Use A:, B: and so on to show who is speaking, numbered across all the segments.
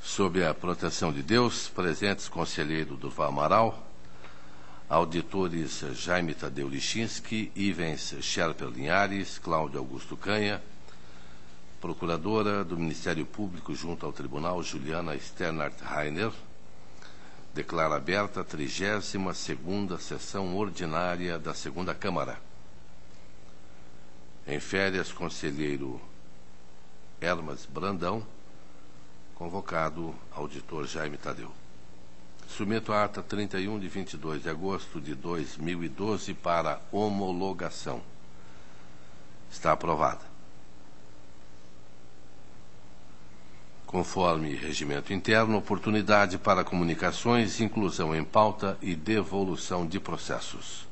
A: Sob a proteção de Deus, presentes conselheiro Durval Amaral, auditores Jaime Tadeu Lichinski, Ivens Scherper Linhares, Cláudio Augusto Canha, procuradora do Ministério Público junto ao Tribunal, Juliana Sternhardt Rainer, declara aberta a 32ª sessão ordinária da 2ª Câmara. Em férias, conselheiro Hermas Brandão, convocado auditor Jaime Tadeu. Submeto a ata 31 de 22 de agosto de 2012 para homologação. Está aprovada. Conforme regimento interno, oportunidade para comunicações, inclusão em pauta e devolução de processos.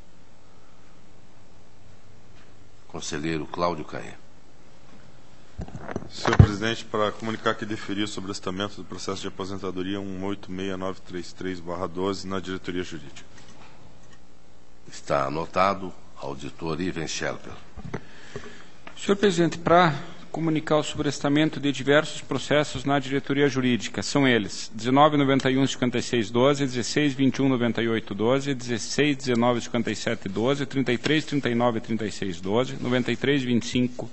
A: Conselheiro Cláudio Canha.
B: Senhor presidente, para comunicar que deferia sobre o estamento do processo de aposentadoria 186933/12 na diretoria jurídica.
A: Está anotado. Auditor Ivens Scherper.
C: Senhor presidente, para comunicar o sobrestamento de diversos processos na diretoria jurídica, são eles 1991-5612, 1621-9812, 1619-5712, 3339-3612, 9325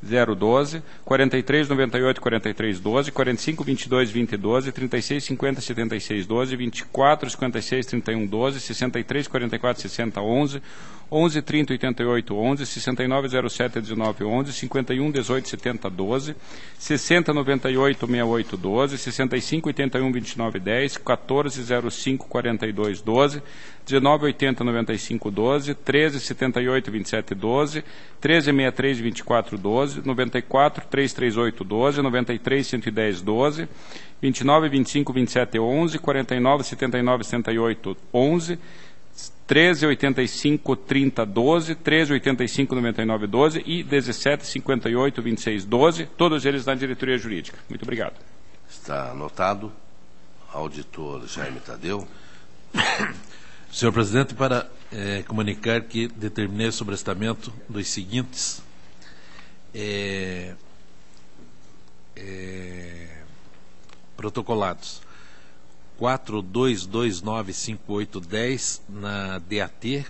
C: 012, 43, 98, 43, 12, 45, 22, 20, 12, 36, 50, 76, 12, 24, 56, 31, 12, 63, 44, 60, 11, 11, 30, 88, 11, 69, 07, 19, 11, 51, 18, 70, 12, 60, 98, 68, 12, 65, 81, 29, 10, 14, 05, 42, 12, 19, 80, 95, 12, 13, 78, 27, 12, 13, 63, 24, 12, 94, 338, 12, 93, 110, 12, 29, 25, 27, 11, 49, 79, 78, 11, 13, 85, 30, 12, 13, 85, 99, 12 e 17, 58, 26, 12, todos eles na diretoria jurídica. Muito obrigado.
A: Está anotado. Auditor Jaime Tadeu.
D: Senhor presidente, para comunicar que determinei o sobrestamento dos seguintes protocolados: 42295810 na DAT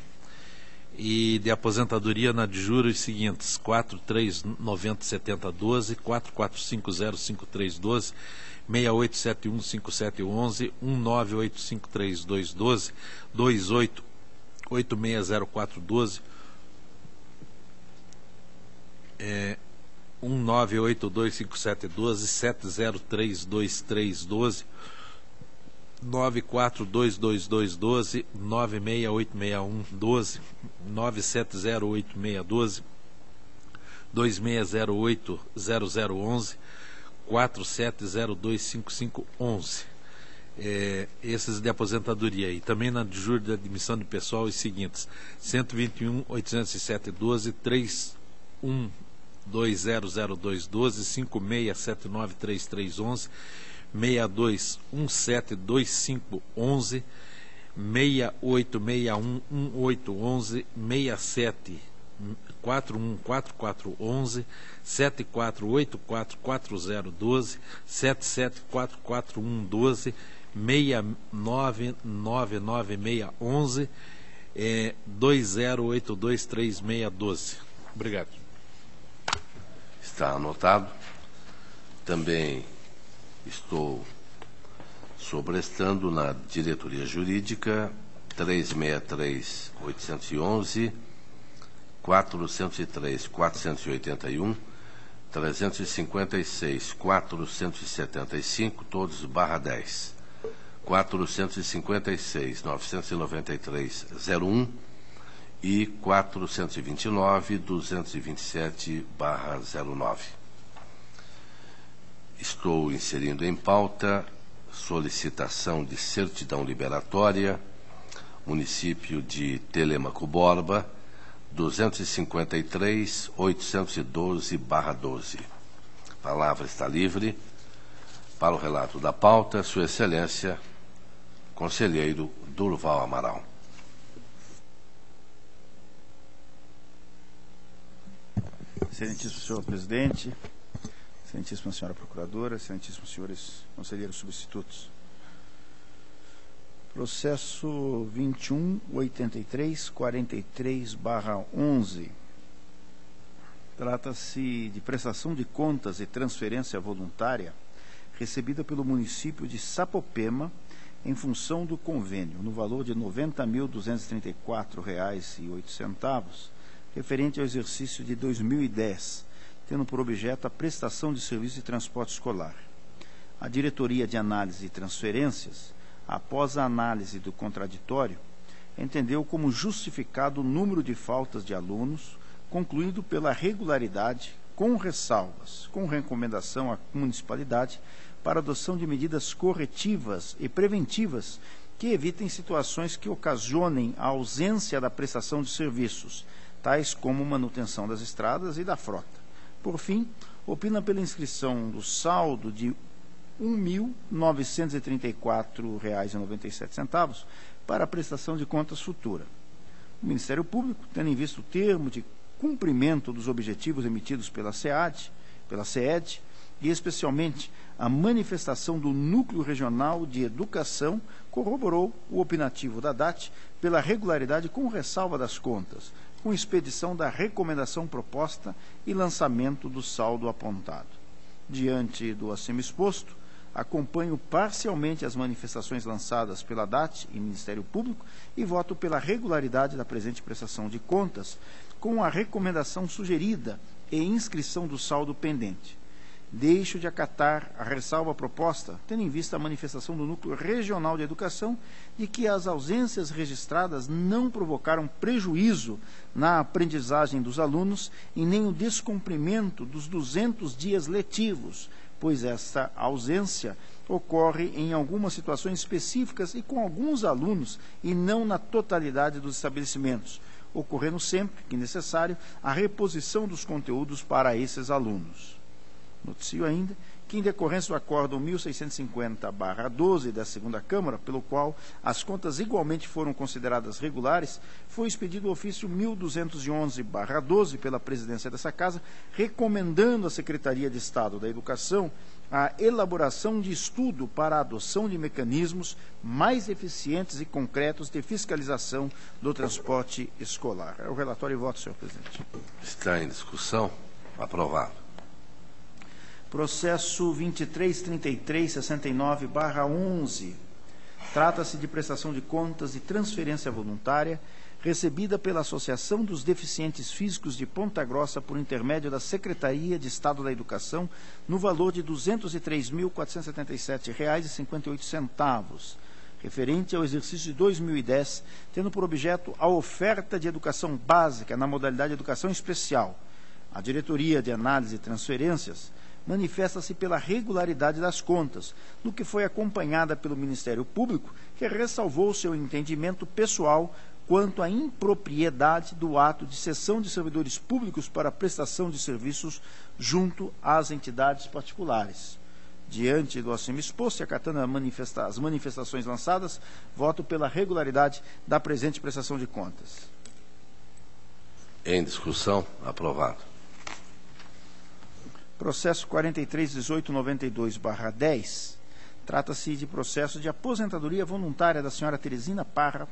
D: e de aposentadoria na de juros seguintes: 43907012, 44505312, 68715711, 19853212, 28860412, 19825712, 70321312, 942212, 9686112, 97086612, 26080011, 47025511. Esses de aposentadoria. E também na de juros de admissão de pessoal os seguintes: 121.807.12, 31200212, 56793311, 62172511, 68611811, 67414411, 74844012, 774411, 699911, 20823612. Obrigado.
A: Está anotado. Também estou sobrestando na diretoria jurídica 363.811, 403.481, 356.475, todos /10, 456.993.01 e 429.227/09. Estou inserindo em pauta solicitação de certidão liberatória, município de Telêmaco Borba, 253.812/12. A palavra está livre. Para o relato da pauta, Sua Excelência, Conselheiro Durval Amaral.
E: Excelentíssimo senhor presidente, excelentíssima senhora procuradora, excelentíssimos senhores conselheiros substitutos. Processo 21.83.43/11. Trata-se de prestação de contas e transferência voluntária recebida pelo município de Sapopema em função do convênio, no valor de R$ 90.234,08, referente ao exercício de 2010, tendo por objeto a prestação de serviço de transporte escolar. A Diretoria de Análise e Transferências, após a análise do contraditório, entendeu como justificado o número de faltas de alunos, concluído pela regularidade, com ressalvas, com recomendação à municipalidade para adoção de medidas corretivas e preventivas que evitem situações que ocasionem a ausência da prestação de serviços, tais como manutenção das estradas e da frota. Por fim, opina pela inscrição do saldo de R$ 1.934,97 para a prestação de contas futura. O Ministério Público, tendo em vista o termo de cumprimento dos objetivos emitidos pela SEAD, e especialmente a manifestação do Núcleo Regional de Educação, corroborou o opinativo da DAT pela regularidade com ressalva das contas, com expedição da recomendação proposta e lançamento do saldo apontado. Diante do acima exposto, acompanho parcialmente as manifestações lançadas pela DAT e Ministério Público e voto pela regularidade da presente prestação de contas, com a recomendação sugerida e inscrição do saldo pendente. Deixo de acatar a ressalva proposta, tendo em vista a manifestação do Núcleo Regional de Educação de que as ausências registradas não provocaram prejuízo na aprendizagem dos alunos e nem o descumprimento dos 200 dias letivos, pois esta ausência ocorre em algumas situações específicas e com alguns alunos e não na totalidade dos estabelecimentos, ocorrendo sempre que necessário a reposição dos conteúdos para esses alunos. Noticio ainda que, em decorrência do Acórdão 1650/12 da segunda Câmara, pelo qual as contas igualmente foram consideradas regulares, foi expedido o ofício 1211/12 pela presidência dessa Casa, recomendando à Secretaria de Estado da Educação a elaboração de estudo para a adoção de mecanismos mais eficientes e concretos de fiscalização do transporte escolar. É o relatório e voto, senhor presidente.
A: Está em discussão. Aprovado.
E: Processo 23.33.69/11. Trata-se de prestação de contas de transferência voluntária recebida pela Associação dos Deficientes Físicos de Ponta Grossa por intermédio da Secretaria de Estado da Educação no valor de R$ 203.477,58, referente ao exercício de 2010, tendo por objeto a oferta de educação básica na modalidade educação especial. A Diretoria de Análise e Transferências manifesta-se pela regularidade das contas, no que foi acompanhada pelo Ministério Público, que ressalvou seu entendimento pessoal quanto à impropriedade do ato de cessão de servidores públicos para prestação de serviços junto às entidades particulares. Diante do acima exposto e acatando as manifestações lançadas, voto pela regularidade da presente prestação de contas.
A: Em discussão. Aprovado.
E: Processo 43.1892/10. Trata-se de processo de aposentadoria voluntária da senhora Teresina Parra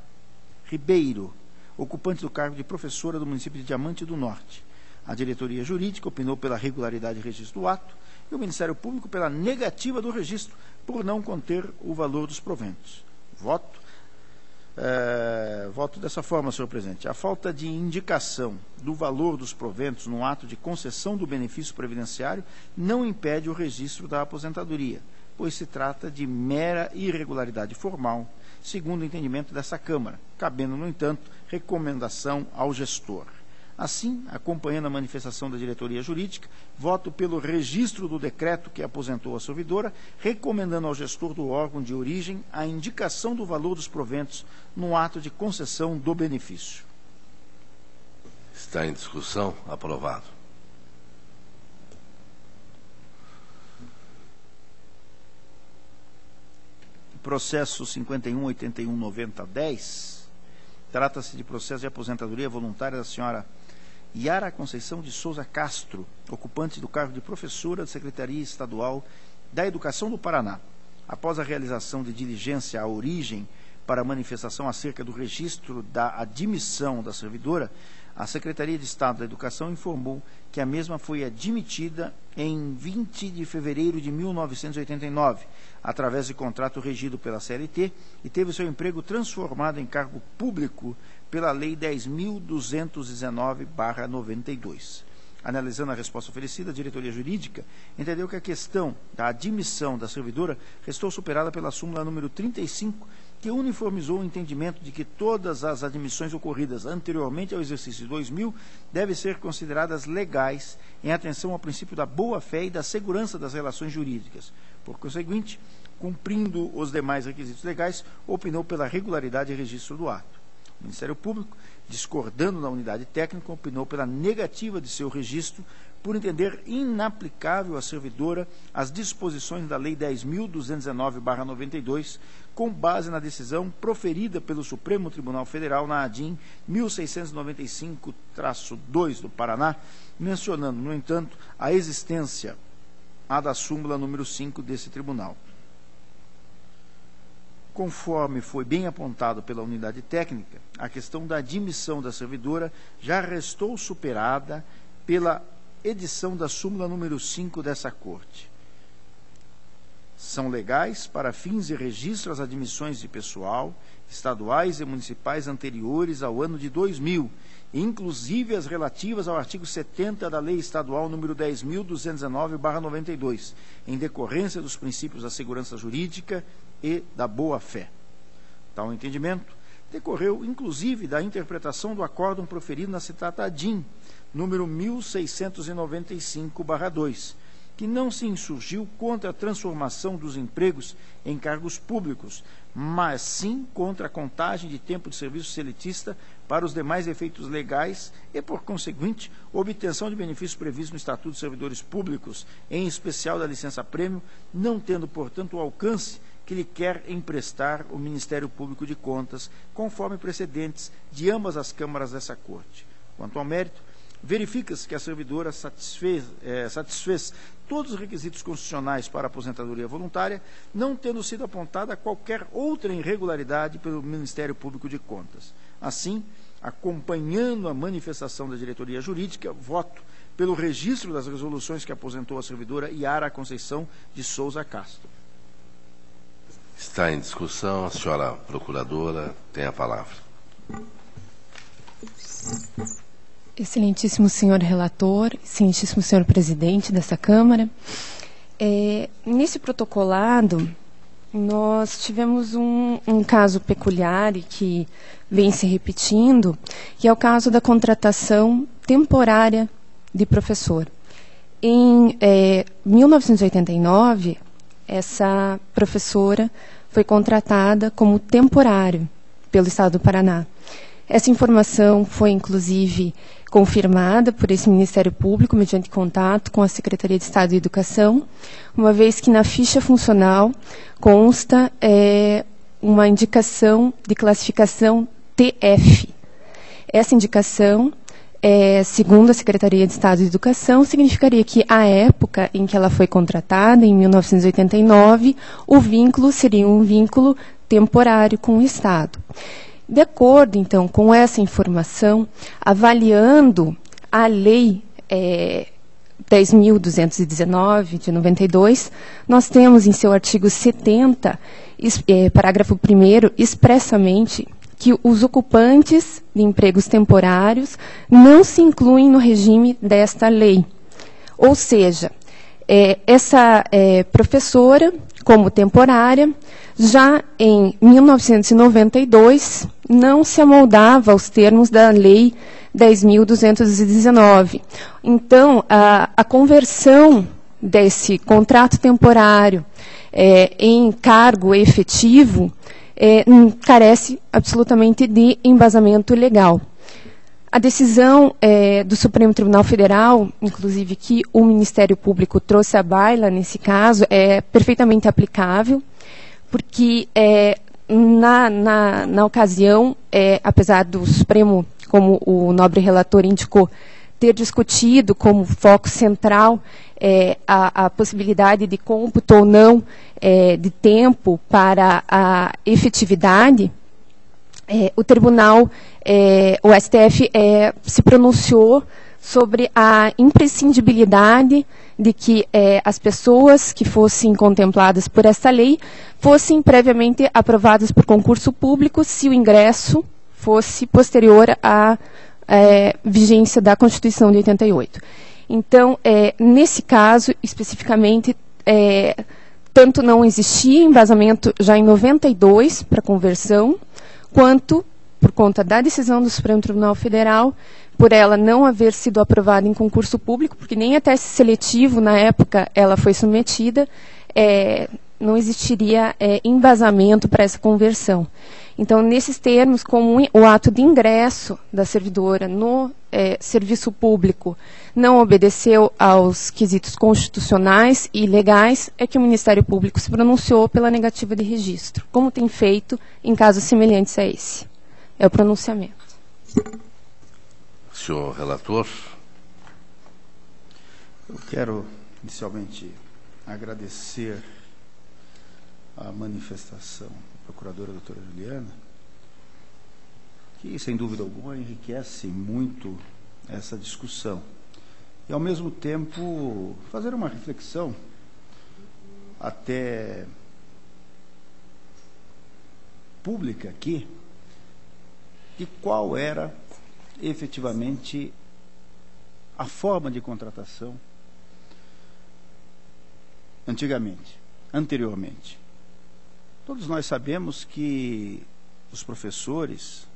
E: Ribeiro, ocupante do cargo de professora do município de Diamante do Norte. A diretoria jurídica opinou pela regularidade do registro do ato e o Ministério Público pela negativa do registro por não conter o valor dos proventos. Voto dessa forma, senhor presidente. A falta de indicação do valor dos proventos no ato de concessão do benefício previdenciário não impede o registro da aposentadoria, pois se trata de mera irregularidade formal, segundo o entendimento dessa Câmara, cabendo, no entanto, recomendação ao gestor. Assim, acompanhando a manifestação da diretoria jurídica, voto pelo registro do decreto que aposentou a servidora, recomendando ao gestor do órgão de origem a indicação do valor dos proventos no ato de concessão do benefício.
A: Está em discussão. Aprovado.
E: Processo 51.81.90.10. Trata-se de processo de aposentadoria voluntária da senhora Yara Conceição de Souza Castro, ocupante do cargo de professora da Secretaria Estadual da Educação do Paraná. Após a realização de diligência à origem para a manifestação acerca do registro da admissão da servidora, a Secretaria de Estado da Educação informou que a mesma foi admitida em 20 de fevereiro de 1989, através de contrato regido pela CLT, e teve seu emprego transformado em cargo público pela Lei 10.219/92. Analisando a resposta oferecida, a diretoria jurídica entendeu que a questão da admissão da servidora restou superada pela súmula número 35, que uniformizou o entendimento de que todas as admissões ocorridas anteriormente ao exercício de 2000 devem ser consideradas legais em atenção ao princípio da boa-fé e da segurança das relações jurídicas. Por conseguinte, cumprindo os demais requisitos legais, opinou pela regularidade e registro do ato. O Ministério Público, discordando na unidade técnica, opinou pela negativa de seu registro, por entender inaplicável à servidora as disposições da Lei 10.219/92, com base na decisão proferida pelo Supremo Tribunal Federal na ADIM 1695-2 do Paraná, mencionando, no entanto, a existência da súmula número 5 desse tribunal. Conforme foi bem apontado pela unidade técnica, a questão da admissão da servidora já restou superada pela edição da súmula número 5 dessa Corte. São legais para fins de registro as admissões de pessoal, estaduais e municipais anteriores ao ano de 2000, inclusive as relativas ao artigo 70 da Lei Estadual número 10.219/92, em decorrência dos princípios da segurança jurídica e da boa-fé. Tal entendimento decorreu, inclusive, da interpretação do acórdão proferido na citada ADIM, número 1695/2, que não se insurgiu contra a transformação dos empregos em cargos públicos, mas sim contra a contagem de tempo de serviço seletista para os demais efeitos legais e, por conseguinte, obtenção de benefícios previstos no Estatuto dos Servidores Públicos, em especial da licença-prêmio, não tendo, portanto, o alcance que lhe quer emprestar o Ministério Público de Contas, conforme precedentes de ambas as câmaras dessa Corte. Quanto ao mérito, verifica-se que a servidora satisfez todos os requisitos constitucionais para a aposentadoria voluntária, não tendo sido apontada qualquer outra irregularidade pelo Ministério Público de Contas. Assim, acompanhando a manifestação da diretoria jurídica, voto pelo registro das resoluções que aposentou a servidora Yara Conceição de Souza Castro.
A: Está em discussão. A senhora procuradora tem a palavra.
F: Excelentíssimo senhor relator, excelentíssimo senhor presidente dessa Câmara. Nesse protocolado, nós tivemos um caso peculiar e que vem se repetindo, que é o caso da contratação temporária de professor. Em 1989, essa professora foi contratada como temporário pelo Estado do Paraná. Essa informação foi, inclusive, confirmada por esse Ministério Público, mediante contato com a Secretaria de Estado de Educação, uma vez que na ficha funcional consta uma indicação de classificação TF. Essa indicação, segundo a Secretaria de Estado de Educação, significaria que, à época em que ela foi contratada, em 1989, o vínculo seria um vínculo temporário com o Estado. De acordo, então, com essa informação, avaliando a Lei 10.219, de 92, nós temos em seu artigo 70, parágrafo 1º, expressamente que os ocupantes de empregos temporários não se incluem no regime desta lei. Ou seja, essa professora, como temporária, já em 1992, não se amoldava aos termos da Lei 10.219. Então, a conversão desse contrato temporário em cargo efetivo carece absolutamente de embasamento legal. A decisão do Supremo Tribunal Federal, inclusive que o Ministério Público trouxe à baila nesse caso, é perfeitamente aplicável, porque na ocasião, apesar do Supremo, como o nobre relator indicou, ter discutido como foco central a possibilidade de cômputo ou não de tempo para a efetividade, o tribunal, o STF se pronunciou sobre a imprescindibilidade de que as pessoas que fossem contempladas por esta lei fossem previamente aprovadas por concurso público se o ingresso fosse posterior à vigência da Constituição de 88. Então, nesse caso, especificamente, tanto não existia embasamento já em 92 para conversão, quanto, por conta da decisão do Supremo Tribunal Federal, por ela não haver sido aprovada em concurso público, porque nem a teste seletivo, na época, ela foi submetida, não existiria embasamento para essa conversão. Então, nesses termos, como o ato de ingresso da servidora no serviço público não obedeceu aos quesitos constitucionais e legais, é que o Ministério Público se pronunciou pela negativa de registro, como tem feito em casos semelhantes a esse. É o pronunciamento.
A: Senhor relator.
E: Eu quero, inicialmente, agradecer a manifestação da procuradora doutora Juliana, que, sem dúvida alguma, enriquece muito essa discussão. E, ao mesmo tempo, fazer uma reflexão até pública aqui de qual era efetivamente a forma de contratação anteriormente. Todos nós sabemos que os professores,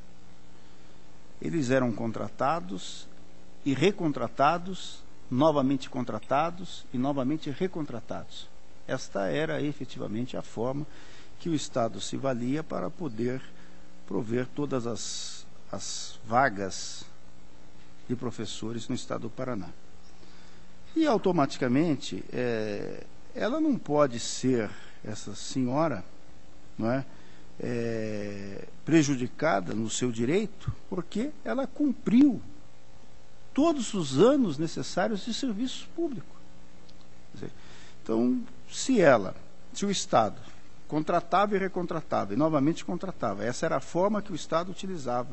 E: eles eram contratados e recontratados, novamente contratados e novamente recontratados. Esta era efetivamente a forma que o Estado se valia para poder prover todas as vagas de professores no Estado do Paraná. E, automaticamente, ela não pode ser, essa senhora, não é, prejudicada no seu direito, porque ela cumpriu todos os anos necessários de serviço público. Então, se o Estado contratava e recontratava, e novamente contratava, essa era a forma que o Estado utilizava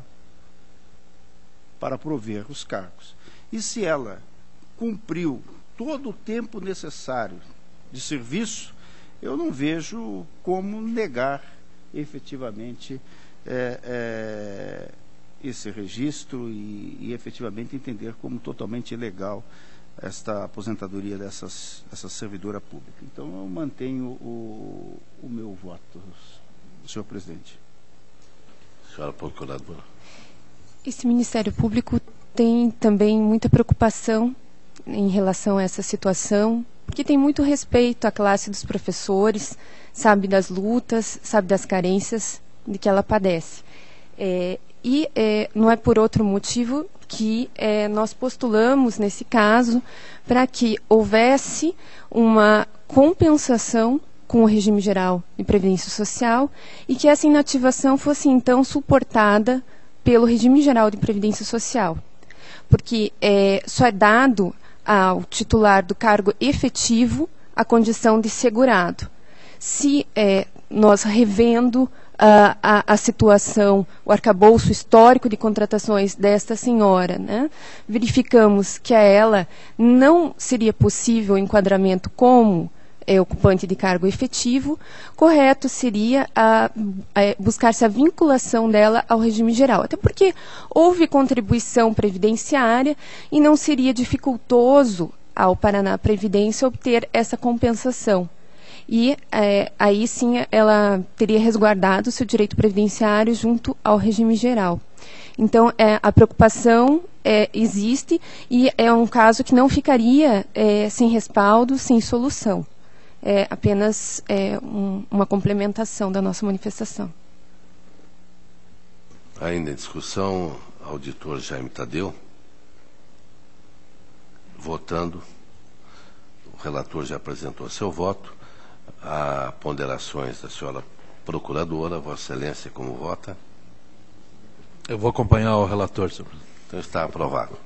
E: para prover os cargos. E se ela cumpriu todo o tempo necessário de serviço, eu não vejo como negar efetivamente esse registro e efetivamente entender como totalmente ilegal esta aposentadoria dessa servidora pública. Então, eu mantenho o meu voto, senhor presidente.
A: Senhora procuradora.
F: Esse Ministério Público tem também muita preocupação em relação a essa situação, porque tem muito respeito à classe dos professores, sabe das lutas, sabe das carências de que ela padece. Não é por outro motivo que nós postulamos, nesse caso, para que houvesse uma compensação com o regime geral de previdência social e que essa inativação fosse, então, suportada pelo regime geral de previdência social. Porque só é dado ao titular do cargo efetivo a condição de segurado. Se nós, revendo a situação, o arcabouço histórico de contratações desta senhora, né, verificamos que a ela não seria possível o enquadramento como ocupante de cargo efetivo, correto seria buscar-se a vinculação dela ao regime geral. Até porque houve contribuição previdenciária e não seria dificultoso ao Paraná Previdência obter essa compensação. E aí sim ela teria resguardado o seu direito previdenciário junto ao regime geral. Então, a preocupação existe e é um caso que não ficaria sem respaldo, sem solução. É apenas uma complementação da nossa manifestação.
A: Ainda em discussão, auditor Jaime Tadeu. Votando. O relator já apresentou seu voto. Há ponderações da senhora procuradora. Vossa Excelência, como vota?
D: Eu vou acompanhar o relator, senhor presidente.
A: Então está aprovado.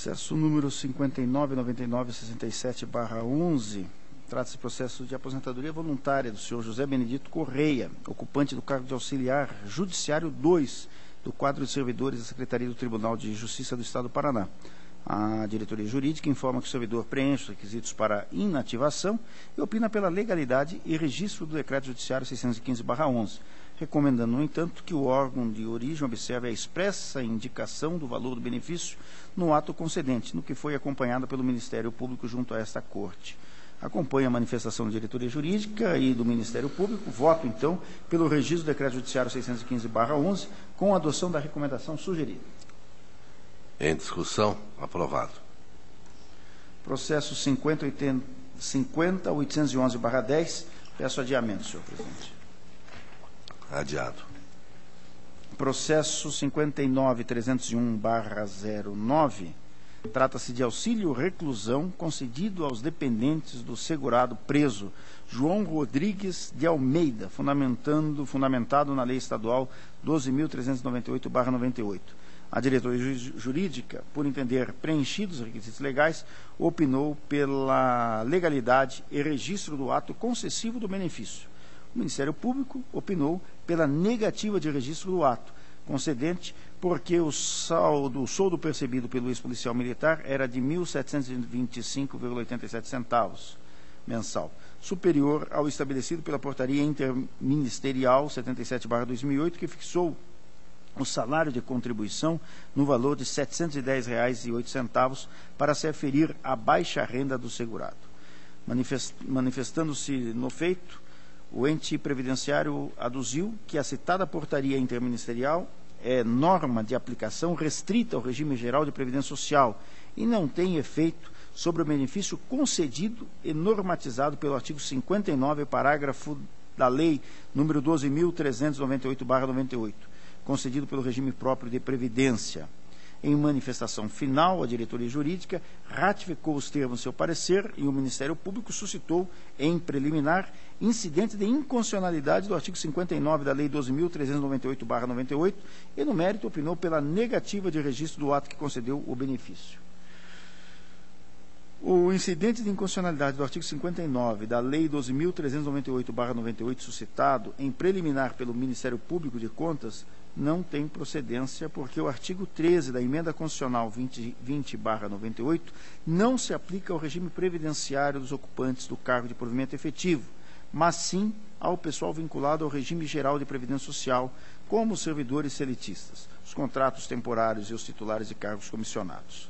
E: Processo número 59.99.67/11. Trata-se de processo de aposentadoria voluntária do senhor José Benedito Correia, ocupante do cargo de auxiliar judiciário 2 do quadro de servidores da Secretaria do Tribunal de Justiça do Estado do Paraná. A diretoria jurídica informa que o servidor preenche os requisitos para inativação e opina pela legalidade e registro do decreto judiciário 615/11, recomendando, no entanto, que o órgão de origem observe a expressa indicação do valor do benefício no ato concedente, no que foi acompanhado pelo Ministério Público junto a esta Corte. Acompanha a manifestação da diretoria jurídica e do Ministério Público. Voto, então, pelo registro do decreto judiciário 615/11, com a adoção da recomendação sugerida.
A: Em discussão, aprovado.
E: Processo 50.811/10. Peço adiamento, senhor presidente.
A: Adiado.
E: Processo 59.301/09. Trata-se de auxílio reclusão concedido aos dependentes do segurado preso João Rodrigues de Almeida, fundamentado na Lei Estadual 12.398/98. A diretoria jurídica, por entender preenchidos os requisitos legais, opinou pela legalidade e registro do ato concessivo do benefício. O Ministério Público opinou pela negativa de registro do ato concedente, porque o soldo percebido pelo ex-policial militar era de R$ 1.725,87 centavos mensal, superior ao estabelecido pela Portaria Interministerial 77/2008, que fixou o salário de contribuição no valor de R$ 710,08 para se aferir à baixa renda do segurado. Manifestando-se no feito, o ente previdenciário aduziu que a citada portaria interministerial é norma de aplicação restrita ao regime geral de previdência social e não tem efeito sobre o benefício concedido e normatizado pelo artigo 59, parágrafo da Lei nº 12.398/98, concedido pelo regime próprio de previdência. Em manifestação final, a diretoria jurídica ratificou os termos do seu parecer e o Ministério Público suscitou, em preliminar, incidente de inconstitucionalidade do artigo 59 da Lei 12.398/98 e, no mérito, opinou pela negativa de registro do ato que concedeu o benefício. O incidente de inconstitucionalidade do artigo 59 da Lei 12.398/98, suscitado em preliminar pelo Ministério Público de Contas, não tem procedência, porque o artigo 13 da Emenda Constitucional 20/98 não se aplica ao regime previdenciário dos ocupantes do cargo de provimento efetivo, mas sim ao pessoal vinculado ao regime geral de previdência social, como os servidores seletistas, os contratos temporários e os titulares de cargos comissionados.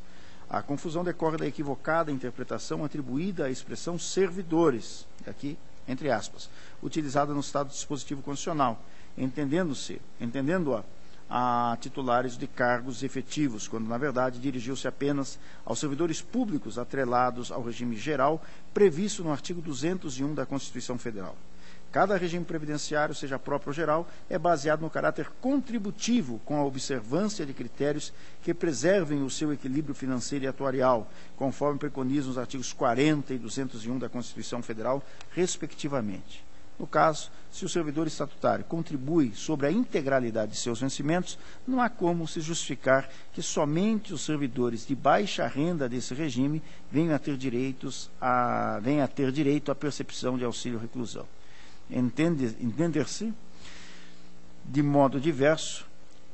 E: A confusão decorre da equivocada interpretação atribuída à expressão servidores, aqui, entre aspas, utilizada no estado dispositivo constitucional, entendendo-a a titulares de cargos efetivos, quando, na verdade, dirigiu-se apenas aos servidores públicos atrelados ao regime geral previsto no artigo 201 da Constituição Federal. Cada regime previdenciário, seja próprio ou geral, é baseado no caráter contributivo, com a observância de critérios que preservem o seu equilíbrio financeiro e atuarial, conforme preconizam os artigos 40 e 201 da Constituição Federal, respectivamente. No caso, se o servidor estatutário contribui sobre a integralidade de seus vencimentos, não há como se justificar que somente os servidores de baixa renda desse regime venham a ter direito à percepção de auxílio reclusão. Entender-se de modo diverso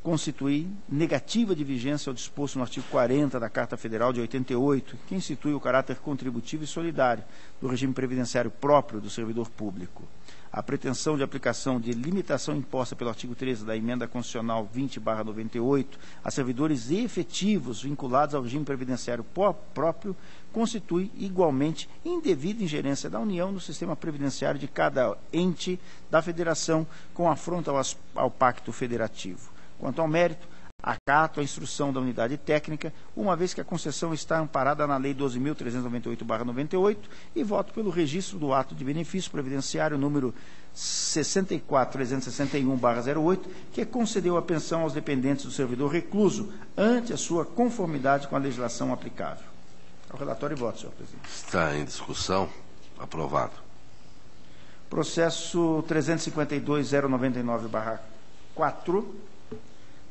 E: constitui negativa de vigência ao disposto no artigo 40 da Carta Federal de 88, que institui o caráter contributivo e solidário do regime previdenciário próprio do servidor público. A pretensão de aplicação de limitação imposta pelo artigo 13 da Emenda Constitucional 20/98 a servidores efetivos vinculados ao regime previdenciário próprio constitui igualmente indevida ingerência da União no sistema previdenciário de cada ente da Federação, com afronta ao Pacto Federativo. Quanto ao mérito, acato a instrução da unidade técnica, uma vez que a concessão está amparada na Lei 12.398/98 e voto pelo registro do ato de benefício previdenciário número 64.361/08, que concedeu a pensão aos dependentes do servidor recluso ante a sua conformidade com a legislação aplicável. Ao relatório e voto, senhor presidente.
A: Está em discussão. Aprovado.
E: Processo 352.099/4.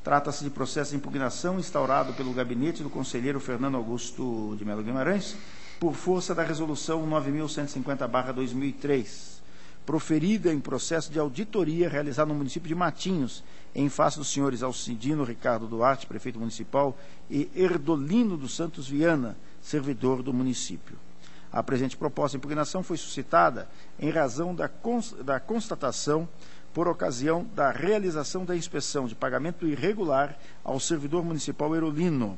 E: Trata-se de processo de impugnação instaurado pelo gabinete do conselheiro Fernando Augusto de Melo Guimarães, por força da Resolução 9.150/2003, proferida em processo de auditoria realizado no município de Matinhos, em face dos senhores Alcidino Ricardo Duarte, prefeito municipal, e Erdolino dos Santos Viana, servidor do município. A presente proposta de impugnação foi suscitada em razão da constatação, por ocasião da realização da inspeção de pagamento irregular ao servidor municipal Erdolino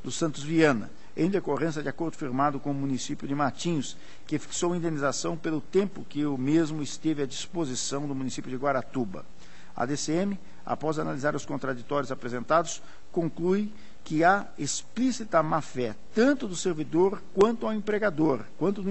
E: dos Santos Viana, em decorrência de acordo firmado com o município de Matinhos, que fixou indenização pelo tempo que o mesmo esteve à disposição do município de Guaratuba. A DCM, após analisar os contraditórios apresentados, conclui que há explícita má-fé, tanto do servidor quanto do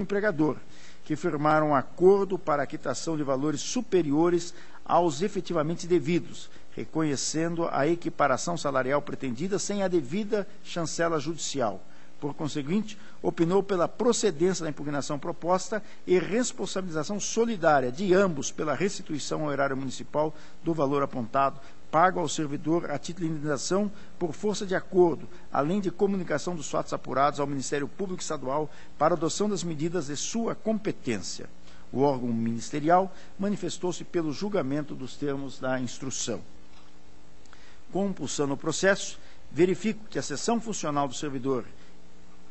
E: empregador, que firmaram um acordo para a quitação de valores superiores aos efetivamente devidos, reconhecendo a equiparação salarial pretendida sem a devida chancela judicial. Por conseguinte, opinou pela procedência da impugnação proposta e responsabilização solidária de ambos pela restituição ao erário municipal do valor apontado, pago ao servidor a título de indenização por força de acordo, além de comunicação dos fatos apurados ao Ministério Público Estadual para adoção das medidas de sua competência. O órgão ministerial manifestou-se pelo julgamento dos termos da instrução. Compulsando o processo, verifico que a cessão funcional do servidor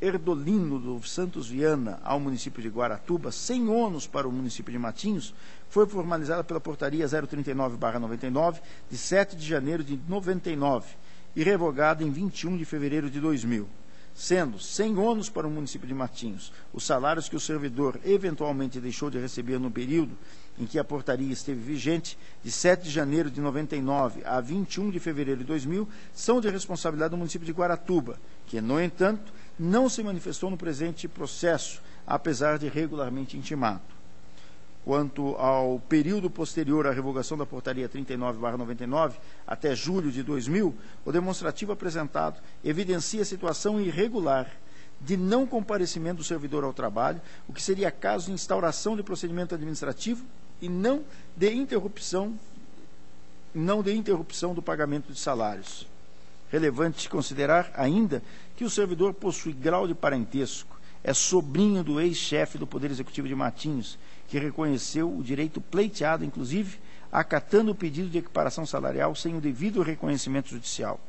E: Erdolino dos Santos Viana ao município de Guaratuba, sem ônus para o município de Matinhos, foi formalizada pela portaria 039/99, de 7 de janeiro de 99, e revogada em 21 de fevereiro de 2000. Sendo sem ônus para o município de Matinhos os salários que o servidor eventualmente deixou de receber no período em que a portaria esteve vigente, de 7 de janeiro de 99 a 21 de fevereiro de 2000, são de responsabilidade do município de Guaratuba, que, no entanto, não se manifestou no presente processo, apesar de regularmente intimado. Quanto ao período posterior à revogação da portaria 39/99, até julho de 2000, o demonstrativo apresentado evidencia a situação irregular de não comparecimento do servidor ao trabalho, o que seria caso de instauração de procedimento administrativo e não de interrupção do pagamento de salários. Relevante considerar ainda que o servidor possui grau de parentesco, é sobrinho do ex-chefe do Poder Executivo de Matinhos, que reconheceu o direito pleiteado, inclusive, acatando o pedido de equiparação salarial sem o devido reconhecimento judicial.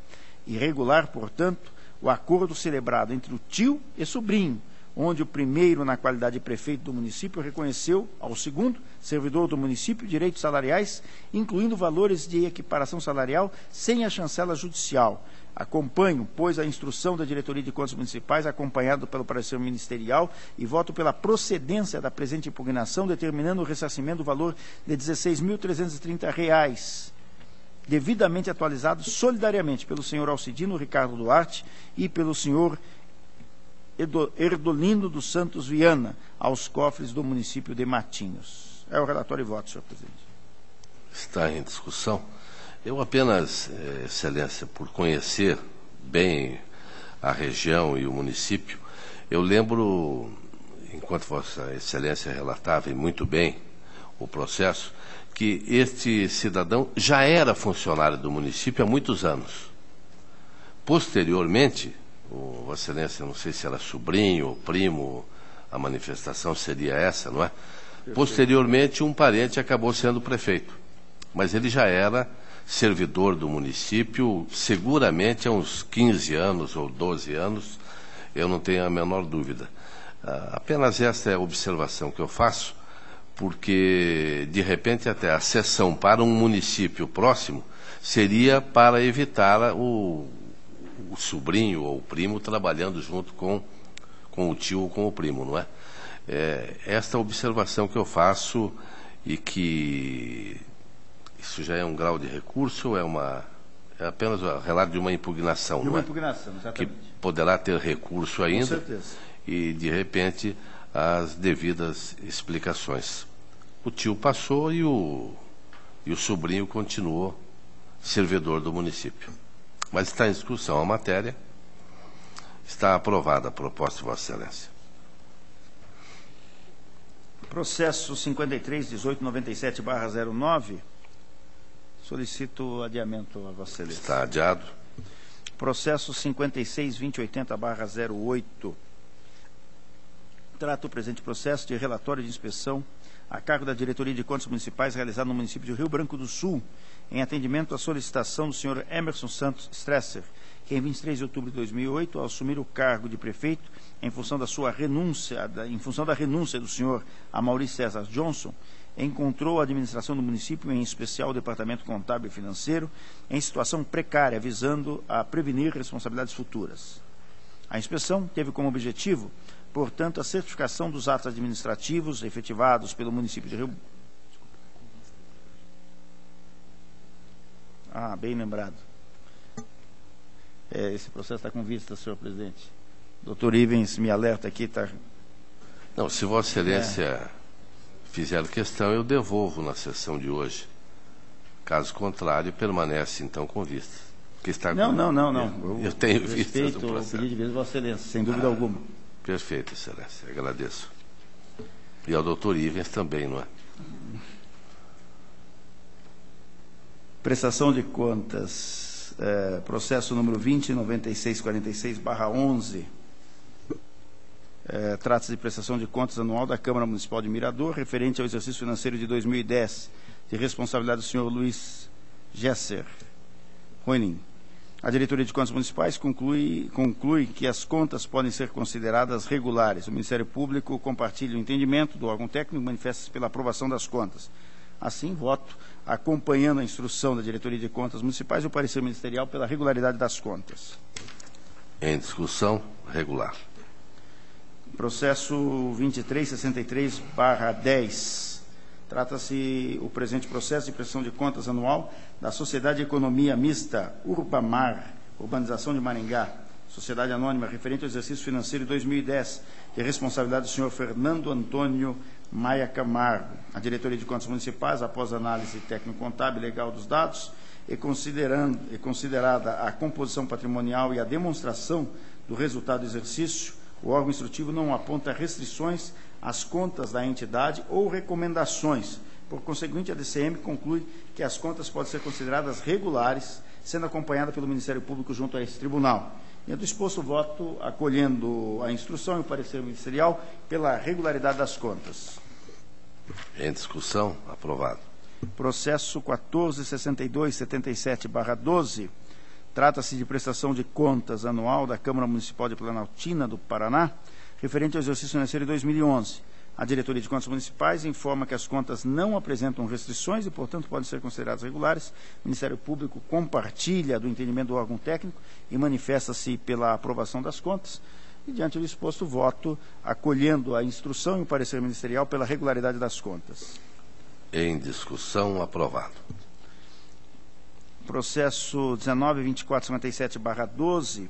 E: Irregular, portanto, o acordo celebrado entre o tio e sobrinho, onde o primeiro, na qualidade de prefeito do município, reconheceu ao segundo, servidor do município, direitos salariais, incluindo valores de equiparação salarial sem a chancela judicial. Acompanho, pois, a instrução da Diretoria de Contas Municipais, acompanhado pelo parecer ministerial, e voto pela procedência da presente impugnação, determinando o ressarcimento do valor de R$ 16.330, devidamente atualizado solidariamente pelo senhor Alcidino Ricardo Duarte e pelo senhor Erdolino dos Santos Viana, aos cofres do município de Matinhos. É o relatório e voto, senhor presidente.
A: Está em discussão. Eu apenas, Excelência, por conhecer bem a região e o município, eu lembro, enquanto Vossa Excelência relatava e muito bem o processo, que este cidadão já era funcionário do município há muitos anos. Posteriormente, Vossa Excelência, não sei se era sobrinho ou primo, a manifestação seria essa, não é? Posteriormente, um parente acabou sendo prefeito, mas ele já era servidor do município, seguramente há uns 15 anos ou 12 anos, eu não tenho a menor dúvida. Apenas esta é a observação que eu faço, porque, de repente, até a cessão para um município próximo seria para evitar o sobrinho ou o primo trabalhando junto com o tio ou com o primo, não é? Esta observação que eu faço, e que isso já é um grau de recurso, é apenas o relato de uma impugnação,
E: De uma
A: não é?
E: impugnação, exatamente.
A: Que poderá ter recurso ainda.
E: Com certeza.
A: E, de repente, as devidas explicações. O tio passou e o sobrinho continuou servidor do município. Mas está em discussão a matéria. Está aprovada a proposta de Vossa Excelência.
E: Processo 53.1897/09, Solicito adiamento a Vossa Excelência.
A: Está adiado.
E: Processo 56.2080/08. Trata o presente processo de relatório de inspeção a cargo da Diretoria de Contas Municipais realizado no município de Rio Branco do Sul, em atendimento à solicitação do senhor Emerson Santos Stresser, que em 23 de outubro de 2008, ao assumir o cargo de prefeito, em função da renúncia do senhor Amaury César Johnson, encontrou a administração do município, em especial o departamento contábil e financeiro, em situação precária, visando a prevenir responsabilidades futuras. A inspeção teve como objetivo, portanto, a certificação dos atos administrativos efetivados pelo município de Rio... bem lembrado. Esse processo está com vista, senhor presidente. Doutor Ivens me alerta aqui, está...
A: Não, se Vossa Excelência fizer questão, eu devolvo na sessão de hoje. Caso contrário, permanece, então, com vista. Que está
E: Não.
A: Eu tenho vista do
E: processo. Respeito o pedido de vista de Vossa Excelência, sem dúvida alguma.
A: Perfeito, Excelência. Agradeço. E ao doutor Ivens também, não é?
E: Prestação de contas, processo número 20.9646/11. Trata-se de prestação de contas anual da Câmara Municipal de Mirador, referente ao exercício financeiro de 2010, de responsabilidade do senhor Luiz Gesser Ruening. A Diretoria de Contas Municipais conclui que as contas podem ser consideradas regulares. O Ministério Público compartilha o entendimento do órgão técnico e manifesta-se pela aprovação das contas. Assim, voto acompanhando a instrução da Diretoria de Contas Municipais e o parecer ministerial pela regularidade das contas.
A: Em discussão, regular.
E: Processo 2363/10. Trata-se o presente processo de prestação de contas anual da Sociedade de Economia Mista Urbamar, Urbanização de Maringá, Sociedade Anônima, referente ao exercício financeiro de 2010, de responsabilidade do senhor Fernando Antônio Maia Camargo. A Diretoria de Contas Municipais, após análise técnico-contábil e legal dos dados, e considerada a composição patrimonial e a demonstração do resultado do exercício, o órgão instrutivo não aponta restrições às contas da entidade ou recomendações. Por conseguinte, a DCM conclui que as contas podem ser consideradas regulares, sendo acompanhada pelo Ministério Público junto a esse tribunal. E é do exposto voto, acolhendo a instrução e o parecer ministerial pela regularidade das contas.
A: Em discussão, aprovado.
E: Processo 146277/12. Trata-se de prestação de contas anual da Câmara Municipal de Planaltina do Paraná, referente ao exercício financeiro de 2011. A Diretoria de Contas Municipais informa que as contas não apresentam restrições e, portanto, podem ser consideradas regulares. O Ministério Público compartilha do entendimento do órgão técnico e manifesta-se pela aprovação das contas. E, diante do exposto, voto acolhendo a instrução e o parecer ministerial pela regularidade das contas.
A: Em discussão, aprovado.
E: Processo 19.2457/12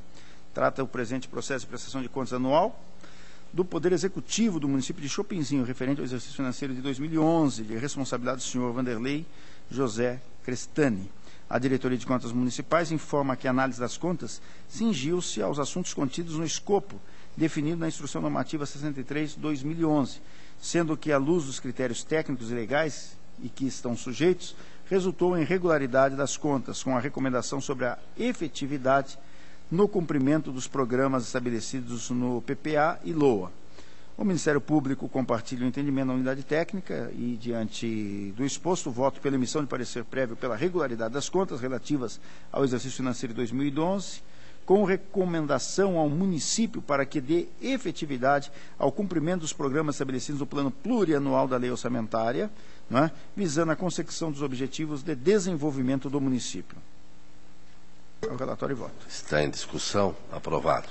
E: trata o presente processo de prestação de contas anual do Poder Executivo do município de Chopinzinho, referente ao exercício financeiro de 2011, de responsabilidade do senhor Vanderlei José Crestani. A Diretoria de Contas Municipais informa que a análise das contas cingiu-se aos assuntos contidos no escopo definido na Instrução Normativa 63/2011, sendo que, à luz dos critérios técnicos e legais e que estão sujeitos, resultou em regularidade das contas, com a recomendação sobre a efetividade no cumprimento dos programas estabelecidos no PPA e LOA. O Ministério Público compartilha o entendimento da unidade técnica e, diante do exposto, voto pela emissão de parecer prévio pela regularidade das contas relativas ao exercício financeiro de 2011, com recomendação ao município para que dê efetividade ao cumprimento dos programas estabelecidos no plano plurianual da lei orçamentária, visando a consecução dos objetivos de desenvolvimento do município. O relatório e voto.
A: Está em discussão, aprovado.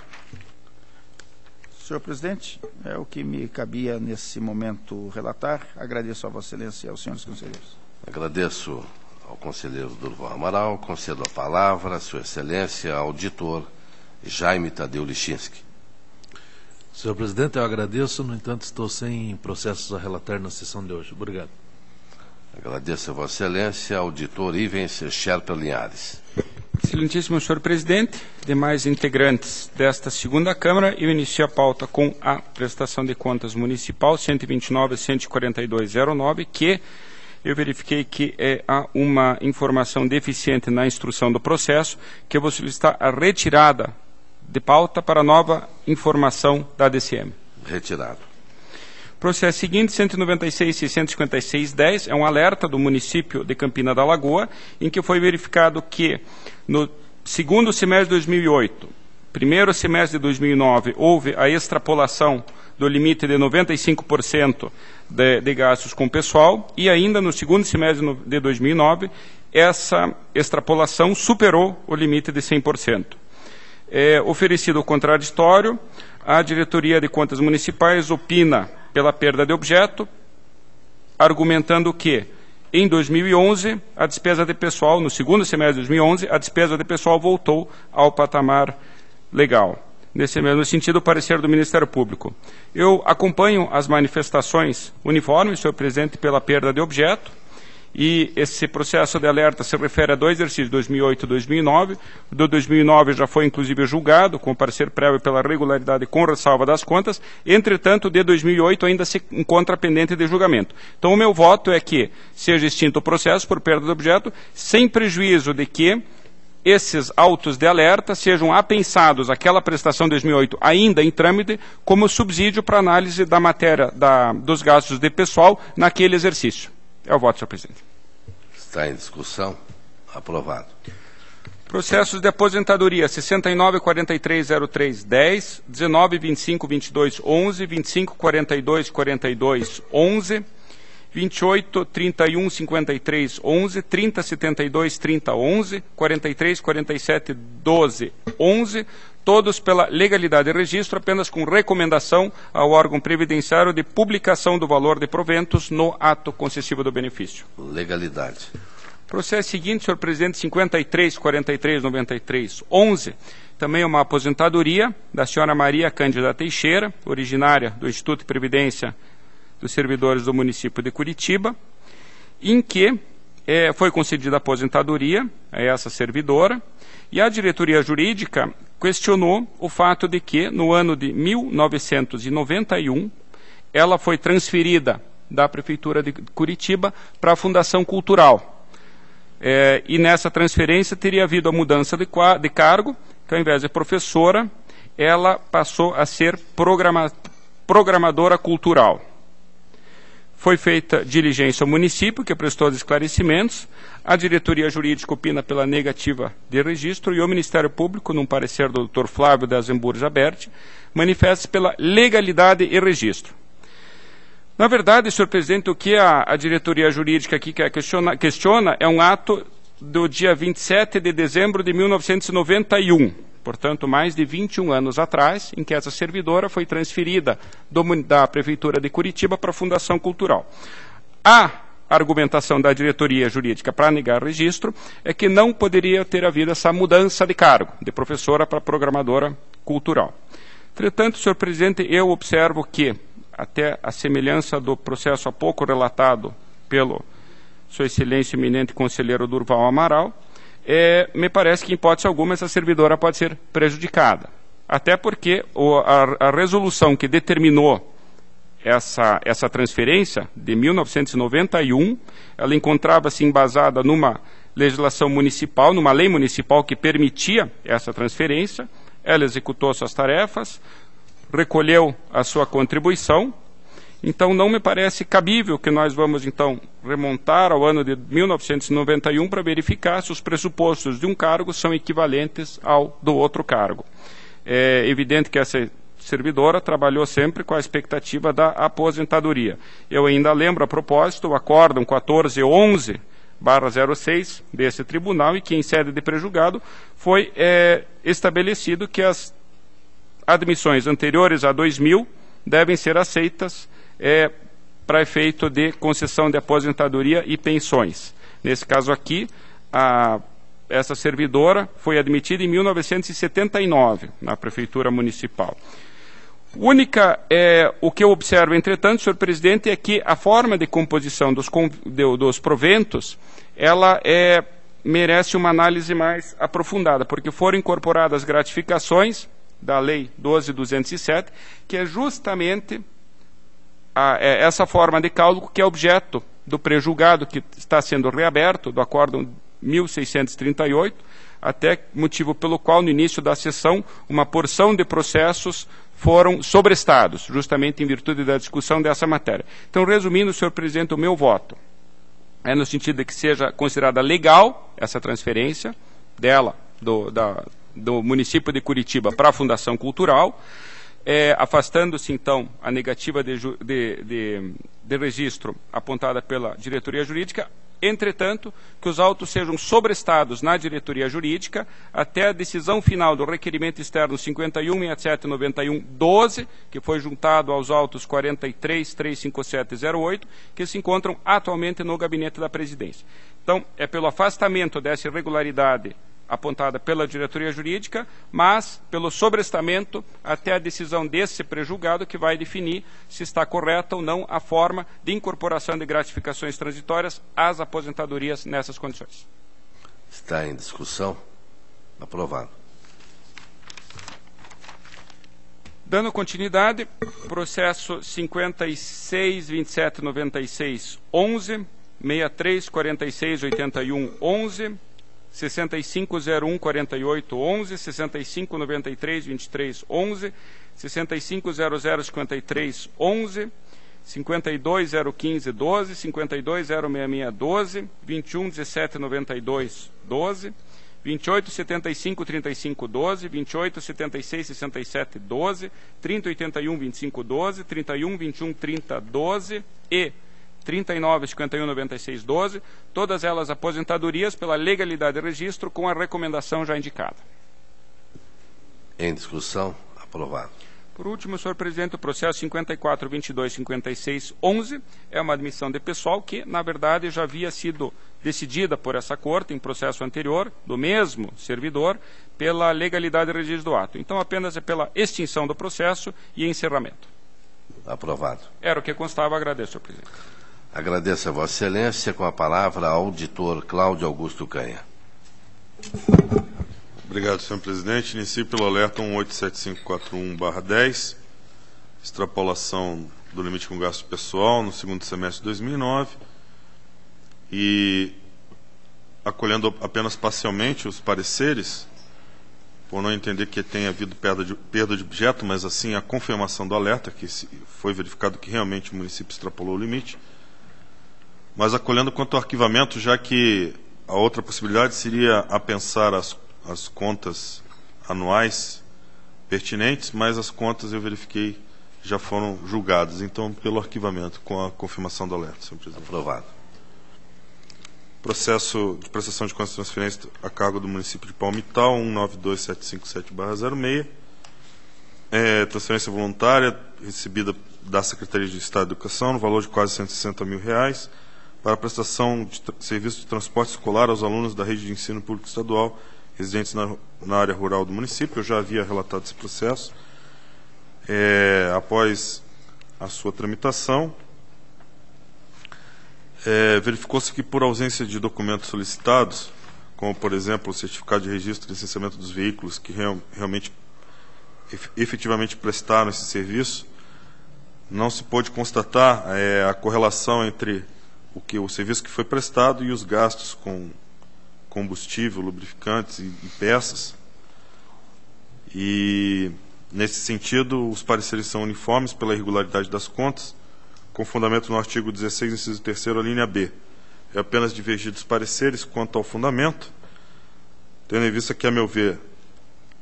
E: Senhor presidente, é o que me cabia nesse momento relatar. Agradeço a Vossa Excelência e aos senhores conselheiros.
A: Agradeço ao conselheiro Durval Amaral, concedo a palavra à Sua Excelência, auditor Jaime Tadeu Lichinski.
D: Senhor presidente, eu agradeço, no entanto, estou sem processos a relatar na sessão de hoje. Obrigado.
A: Agradeço a Vossa Excelência, auditor Ivens Sherper Linhares.
C: Excelentíssimo senhor presidente, demais integrantes desta segunda Câmara, eu inicio a pauta com a prestação de contas municipal 129.142.09, que eu verifiquei que há uma informação deficiente na instrução do processo, que eu vou solicitar a retirada de pauta para nova informação da DCM.
A: Retirado.
C: Processo seguinte, 196.656.10, é um alerta do município de Campina da Lagoa, em que foi verificado que no segundo semestre de 2008, primeiro semestre de 2009, houve a extrapolação do limite de 95% de gastos com pessoal, e ainda no segundo semestre de 2009, essa extrapolação superou o limite de 100%. Oferecido o contraditório, a Diretoria de Contas Municipais opina pela perda de objeto, argumentando que, em 2011, a despesa de pessoal, no segundo semestre de 2011, a despesa de pessoal voltou ao patamar legal. Nesse mesmo sentido, o parecer do Ministério Público. Eu acompanho as manifestações uniformes, senhor presidente, pela perda de objeto, e esse processo de alerta se refere a dois exercícios, 2008 e 2009. O de 2009 já foi, inclusive, julgado, com parecer prévio pela regularidade com ressalva das contas. Entretanto, o de 2008 ainda se encontra pendente de julgamento. Então, o meu voto é que seja extinto o processo por perda de objeto, sem prejuízo de que esses autos de alerta sejam apensados àquela prestação de 2008 ainda em trâmite como subsídio para análise da matéria dos gastos de pessoal naquele exercício. É o voto, senhor presidente.
A: Está em discussão. Aprovado.
C: Processos de aposentadoria 69.4303.10, 19.25.22.11, 25.42.42.11, 28.31.53.11, 30.72.30.11, 43.47.12.11, todos pela legalidade de registro, apenas com recomendação ao órgão previdenciário de publicação do valor de proventos no ato concessivo do benefício.
A: Legalidade.
C: Processo seguinte, senhor presidente, 53.43.93.11, também uma aposentadoria da senhora Maria Cândida Teixeira, originária do Instituto de Previdência dos Servidores do município de Curitiba, em que foi concedida a aposentadoria a essa servidora, e a diretoria jurídica questionou o fato de que, no ano de 1991, ela foi transferida da Prefeitura de Curitiba para a Fundação Cultural. E nessa transferência teria havido a mudança de cargo, que ao invés de professora, ela passou a ser programadora cultural. Foi feita diligência ao município, que prestou os esclarecimentos, a diretoria jurídica opina pela negativa de registro e o Ministério Público, num parecer do Dr. Flávio Dazenburg Jaberti, manifesta-se pela legalidade e registro. Na verdade, senhor presidente, o que a diretoria jurídica aqui questiona é um ato do dia 27 de dezembro de 1991, portanto, mais de 21 anos atrás, em que essa servidora foi transferida da Prefeitura de Curitiba para a Fundação Cultural. A argumentação da diretoria jurídica para negar registro é que não poderia ter havido essa mudança de cargo, de professora para programadora cultural. Entretanto, senhor presidente, eu observo que, até a semelhança do processo há pouco relatado pelo Sua Excelência eminente conselheiro Durval Amaral, me parece que, em hipótese alguma, essa servidora pode ser prejudicada. Até porque a resolução que determinou essa transferência, de 1991, ela encontrava-se embasada numa legislação municipal, numa lei municipal que permitia essa transferência. Ela executou suas tarefas, recolheu a sua contribuição. Então, não me parece cabível que nós vamos, então, remontar ao ano de 1991 para verificar se os pressupostos de um cargo são equivalentes ao do outro cargo. É evidente que essa servidora trabalhou sempre com a expectativa da aposentadoria. Eu ainda lembro, a propósito, o acórdão 1411/06 desse tribunal, e que, em sede de prejulgado, foi estabelecido que as admissões anteriores a 2000 devem ser aceitas para efeito de concessão de aposentadoria e pensões. Nesse caso aqui, essa servidora foi admitida em 1979 na Prefeitura Municipal. O que eu observo, entretanto, senhor presidente, é que a forma de composição dos proventos, ela merece uma análise mais aprofundada, porque foram incorporadas gratificações da Lei 12.207, que é justamente essa forma de cálculo que é objeto do pré-julgado que está sendo reaberto, do acórdão 1638, até motivo pelo qual, no início da sessão, uma porção de processos foram sobrestados, justamente em virtude da discussão dessa matéria. Então, resumindo, senhor presidente, o meu voto é no sentido de que seja considerada legal essa transferência dela, do município de Curitiba para a Fundação Cultural, afastando-se, então, a negativa de registro apontada pela diretoria jurídica. Entretanto, que os autos sejam sobrestados na diretoria jurídica até a decisão final do requerimento externo 51.6791.12, que foi juntado aos autos 43.35708, que se encontram atualmente no gabinete da presidência. Então, é pelo afastamento dessa irregularidade apontada pela diretoria jurídica, mas pelo sobrestamento até a decisão desse pré-julgado que vai definir se está correta ou não a forma de incorporação de gratificações transitórias às aposentadorias nessas condições.
A: Está em discussão. Aprovado.
C: Dando continuidade, processo 56.2796.11, 63.46.81.11, 65014811, 65932311, 65005311, 52.015.12, 52.066.12, 21.1792.12, 28.75.35.12, 28.76.67.12, 30.81.25.12, 31.21.30.12 e 39.51.96.12, todas elas aposentadorias pela legalidade de registro com a recomendação já indicada.
A: Em discussão, aprovado.
C: Por último, senhor presidente, o processo 54.22.56.11 é uma admissão de pessoal que, na verdade, já havia sido decidida por essa corte em processo anterior, do mesmo servidor, pela legalidade de registro do ato. Então, apenas é pela extinção do processo e encerramento.
A: Aprovado.
C: Era o que constava. Agradeço, senhor presidente.
A: Agradeço a Vossa Excelência. Com a palavra, auditor Cláudio Augusto Canha.
B: Obrigado, senhor presidente. Inicio pelo alerta 187541/10, extrapolação do limite com gasto pessoal no segundo semestre de 2009 e acolhendo apenas parcialmente os pareceres, por não entender que tenha havido perda de objeto, mas assim a confirmação do alerta, que foi verificado que realmente o município extrapolou o limite, mas acolhendo quanto ao arquivamento, já que a outra possibilidade seria apensar as contas anuais pertinentes, mas as contas eu verifiquei já foram julgadas. Então, pelo arquivamento, com a confirmação do alerta, senhor presidente.
A: Aprovado.
B: Processo de prestação de contas de transferência a cargo do município de Palmital, 192757/06. Transferência voluntária recebida da Secretaria de Estado de Educação, no valor de quase R$160 mil, para a prestação de serviço de transporte escolar aos alunos da rede de ensino público estadual residentes na área rural do município. Eu já havia relatado esse processo. Após a sua tramitação, verificou-se que, por ausência de documentos solicitados, como, por exemplo, o certificado de registro e licenciamento dos veículos que realmente, efetivamente prestaram esse serviço, não se pôde constatar a correlação entre o serviço que foi prestado e os gastos com combustível, lubrificantes e peças. E, nesse sentido, os pareceres são uniformes pela irregularidade das contas, com fundamento no artigo 16, inciso 3º, a linha B. É apenas divergidos pareceres quanto ao fundamento, tendo em vista que, a meu ver,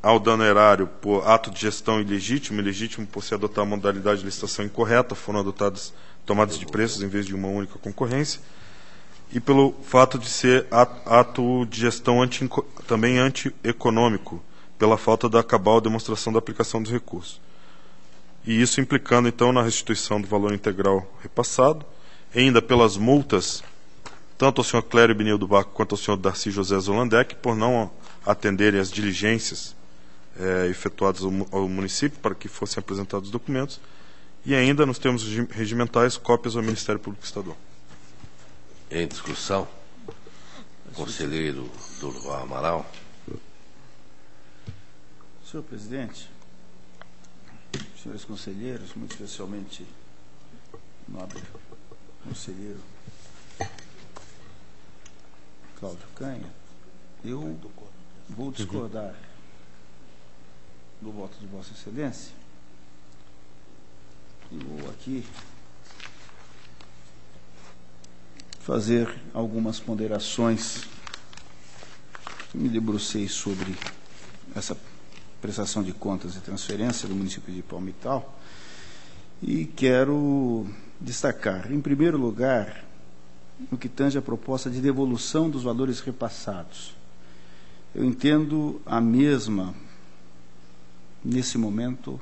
B: há o dano erário por ato de gestão ilegítimo por se adotar a modalidade de licitação incorreta, foram adotadas tomadas de preços em vez de uma única concorrência, e pelo fato de ser ato de gestão também antieconômico, pela falta da cabal demonstração da aplicação dos recursos. E isso implicando, então, na restituição do valor integral repassado, e ainda pelas multas, tanto ao senhor Clério Benildo Baco quanto ao senhor Darcy José Zolandec, por não atenderem às diligências efetuadas ao município para que fossem apresentados os documentos, e ainda, nos termos regimentais, cópias ao Ministério Público Estadual.
A: Em discussão, conselheiro Durval Amaral.
E: Senhor presidente, senhores conselheiros, muito especialmente o nobre conselheiro Cláudio Canha, eu vou discordar do voto de Vossa Excelência e vou aqui fazer algumas ponderações. Me debrucei sobre essa prestação de contas e transferência do município de Palmital e quero destacar, em primeiro lugar, no que tange a proposta de devolução dos valores repassados. Eu entendo a mesma, nesse momento,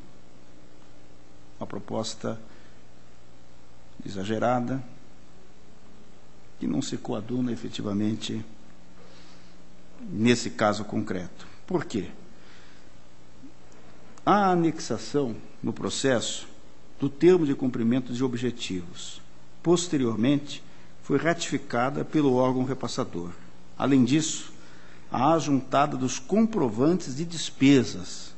E: uma proposta exagerada, que não se coaduna efetivamente nesse caso concreto. Por quê? A anexação no processo do termo de cumprimento de objetivos, posteriormente, foi ratificada pelo órgão repassador. Além disso, a ajuntada dos comprovantes de despesas,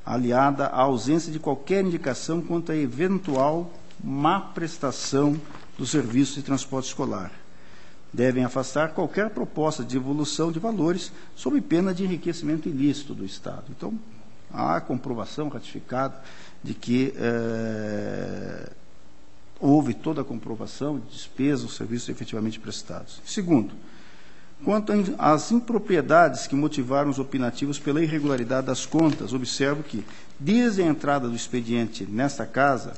E: aliada à ausência de qualquer indicação quanto à eventual má prestação do serviço de transporte escolar, devem afastar qualquer proposta de devolução de valores sob pena de enriquecimento ilícito do Estado. Então, há comprovação ratificada de que houve toda a comprovação de despesas dos serviços efetivamente prestados. Segundo, quanto às impropriedades que motivaram os opinativos pela irregularidade das contas, observo que, desde a entrada do expediente nesta Casa,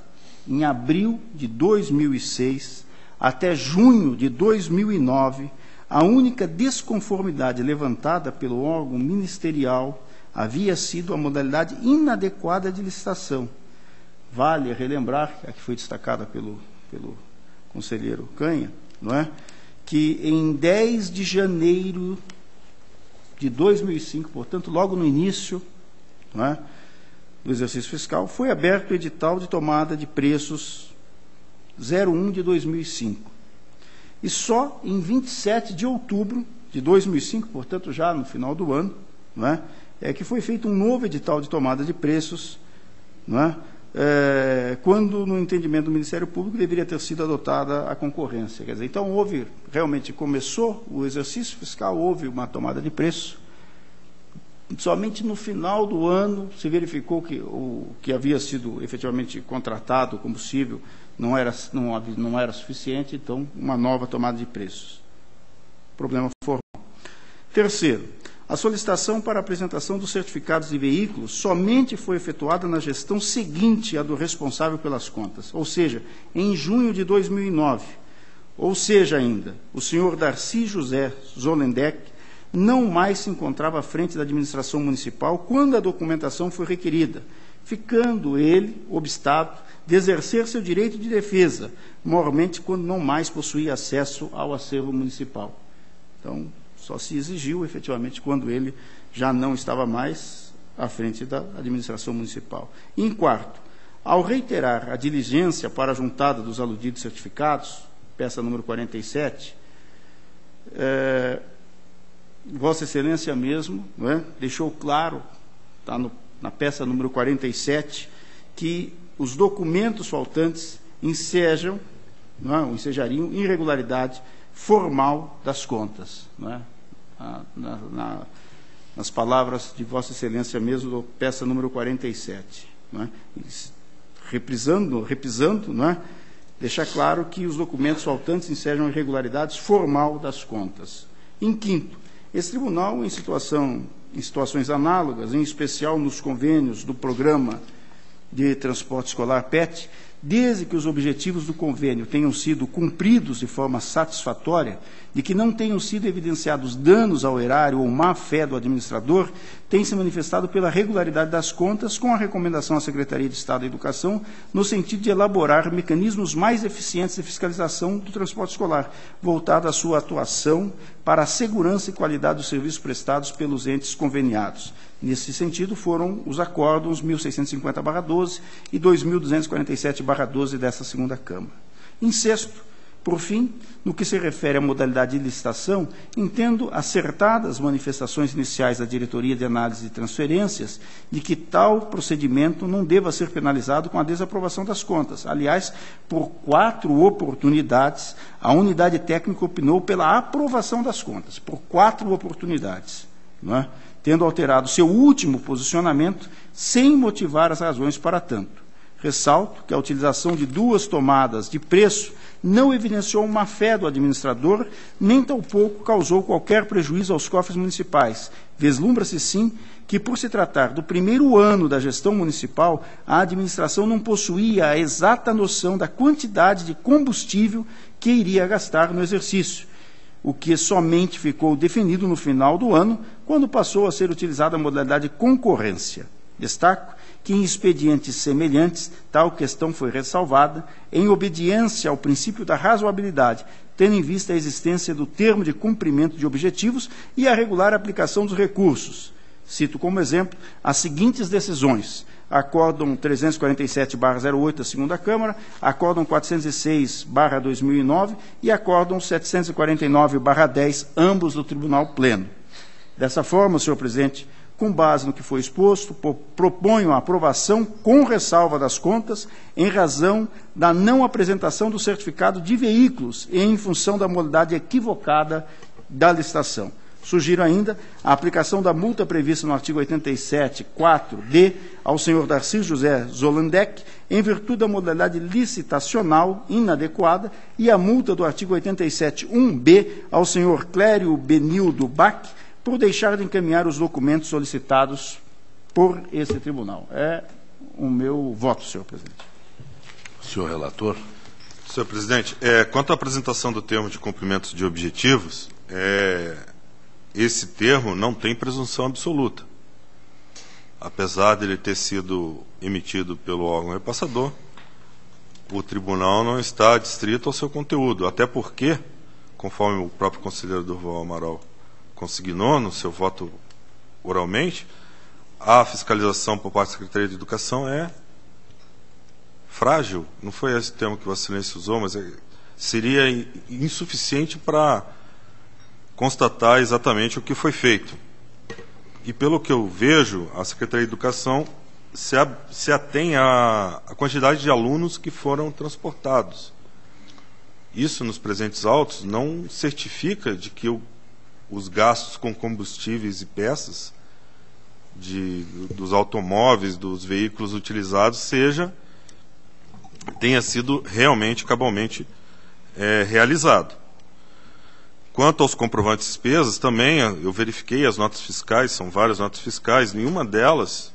E: em abril de 2006 até junho de 2009, a única desconformidade levantada pelo órgão ministerial havia sido a modalidade inadequada de licitação. Vale relembrar, a que foi destacada pelo conselheiro Canha, não é? Que em 10 de janeiro de 2005, portanto, logo no início, não é, do exercício fiscal, foi aberto o edital de tomada de preços 01 de 2005. E só em 27 de outubro de 2005, portanto, já no final do ano, não é que foi feito um novo edital de tomada de preços, não é? Quando, no entendimento do Ministério Público, deveria ter sido adotada a concorrência. Quer dizer, então, houve, realmente, começou o exercício fiscal, houve uma tomada de preço. Somente no final do ano se verificou que o que havia sido efetivamente contratado, o combustível, não era suficiente, então, uma nova tomada de preços. Problema formal. Terceiro, a solicitação para apresentação dos certificados de veículos somente foi efetuada na gestão seguinte à do responsável pelas contas, ou seja, em junho de 2009. Ou seja, ainda, o senhor Darcy José Zolendek não mais se encontrava à frente da administração municipal quando a documentação foi requerida, ficando ele obstado de exercer seu direito de defesa, mormente quando não mais possuía acesso ao acervo municipal. Então, só se exigiu, efetivamente, quando ele já não estava mais à frente da administração municipal. E, em quarto, ao reiterar a diligência para a juntada dos aludidos certificados, peça número 47, Vossa Excelência mesmo, não é, deixou claro, está na peça número 47, que os documentos faltantes ensejam, não é, ou ensejariam irregularidade formal das contas, não é? Nas palavras de Vossa Excelência mesmo, peça número 47. Não é? Repisando, não é? Deixar claro que os documentos faltantes ensejam irregularidades formal das contas. Em quinto, esse tribunal, em situações análogas, em especial nos convênios do Programa de Transporte Escolar PET, desde que os objetivos do convênio tenham sido cumpridos de forma satisfatória, de que não tenham sido evidenciados danos ao erário ou má-fé do administrador, tem se manifestado pela regularidade das contas, com a recomendação à Secretaria de Estado da Educação, no sentido de elaborar mecanismos mais eficientes de fiscalização do transporte escolar, voltado à sua atuação para a segurança e qualidade dos serviços prestados pelos entes conveniados. Nesse sentido, foram os acórdãos 1650/12 e 2247/12 dessa segunda Câmara. Em sexto, Por fim, no que se refere à modalidade de licitação, entendo acertadas as manifestações iniciais da Diretoria de Análise de Transferências de que tal procedimento não deva ser penalizado com a desaprovação das contas. Aliás, por 4 oportunidades, a unidade técnica opinou pela aprovação das contas, por 4 oportunidades, não é? Tendo alterado seu último posicionamento sem motivar as razões para tanto. Ressalto que a utilização de 2 tomadas de preço não evidenciou má-fé do administrador, nem tampouco causou qualquer prejuízo aos cofres municipais. Vislumbra-se, sim, que, por se tratar do primeiro ano da gestão municipal, a administração não possuía a exata noção da quantidade de combustível que iria gastar no exercício, o que somente ficou definido no final do ano, quando passou a ser utilizada a modalidade concorrência. Destaco que, em expedientes semelhantes, tal questão foi ressalvada, em obediência ao princípio da razoabilidade, tendo em vista a existência do termo de cumprimento de objetivos e a regular aplicação dos recursos. Cito como exemplo as seguintes decisões: Acórdão 347/08 da Segunda Câmara, Acórdão 406/2009 e Acórdão 749/10, ambos do Tribunal Pleno. Dessa forma, senhor presidente, com base no que foi exposto, proponho a aprovação com ressalva das contas em razão da não apresentação do certificado de veículos e em função da modalidade equivocada da licitação. Sugiro ainda a aplicação da multa prevista no artigo 87.4d ao senhor Darcy José Zolandec, em virtude da modalidade licitacional inadequada, e a multa do artigo 87.1b ao senhor Clério Benildo Bach, por deixar de encaminhar os documentos solicitados por esse tribunal. É o meu voto, senhor presidente.
A: Senhor relator.
B: Senhor presidente, quanto à apresentação do termo de cumprimentos de objetivos, esse termo não tem presunção absoluta. Apesar dele ter sido emitido pelo órgão repassador, o tribunal não está adstrito ao seu conteúdo, até porque, conforme o próprio conselheiro Durval Amaral consignou no seu voto oralmente, a fiscalização por parte da Secretaria de Educação é frágil. Não foi esse termo que Vossa Excelência usou, mas seria insuficiente para constatar exatamente o que foi feito. E, pelo que eu vejo, a Secretaria de Educação se atém à quantidade de alunos que foram transportados. Isso, nos presentes autos, não certifica de que os gastos com combustíveis e peças dos automóveis, dos veículos utilizados, tenha sido realmente, cabalmente realizado. Quanto aos comprovantes de despesas, também eu verifiquei as notas fiscais, são várias notas fiscais, nenhuma delas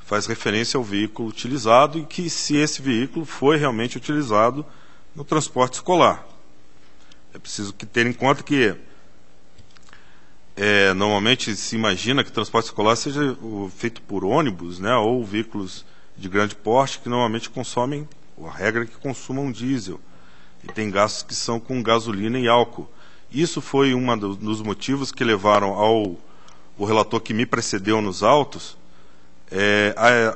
B: faz referência ao veículo utilizado e que se esse veículo foi realmente utilizado no transporte escolar. É preciso ter em conta que normalmente se imagina que o transporte escolar seja feito por ônibus, né, ou veículos de grande porte que normalmente consomem, a regra é que consumam diesel, e tem gastos que são com gasolina e álcool. Isso foi um dos motivos que levaram o relator que me precedeu nos autos a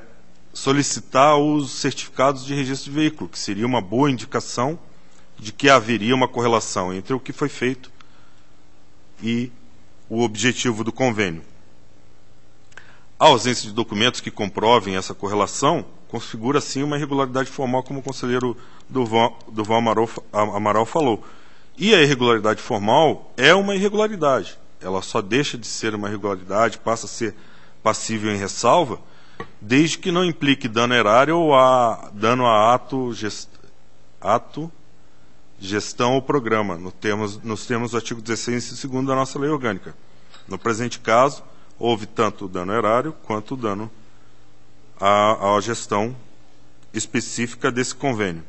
B: solicitar os certificados de registro de veículo, que seria uma boa indicação de que haveria uma correlação entre o que foi feito e o objetivo do convênio. A ausência de documentos que comprovem essa correlação configura, sim, uma irregularidade formal, como o conselheiro Durval Amaral falou. E a irregularidade formal é uma irregularidade. Ela só deixa de ser uma irregularidade, passa a ser passível em ressalva, desde que não implique dano erário ou dano a ato, gestão ou programa, nos termos do artigo 16, inciso 2º da nossa lei orgânica. No presente caso, houve tanto o dano erário quanto o dano à gestão específica desse convênio.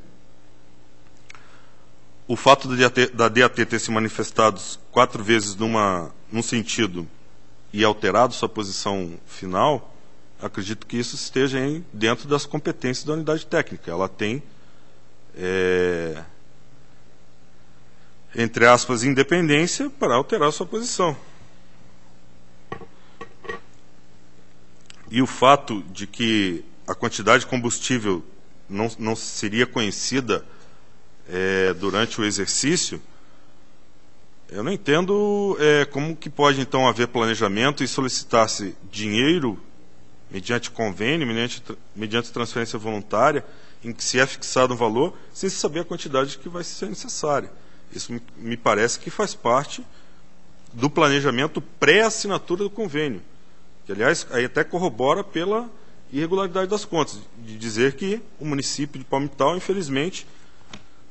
B: O fato da DAT ter se manifestado 4 vezes num sentido e alterado sua posição final, acredito que isso esteja dentro das competências da unidade técnica. Ela tem, entre aspas, independência para alterar sua posição. E o fato de que a quantidade de combustível não seria conhecida durante o exercício, eu não entendo como que pode, então, haver planejamento e solicitar-se dinheiro mediante convênio, mediante transferência voluntária, em que se é fixado um valor, sem se saber a quantidade que vai ser necessária. Isso me parece que faz parte do planejamento pré-assinatura do convênio, que, aliás, aí até corrobora pela irregularidade das contas, de dizer que o município de Palmital, infelizmente,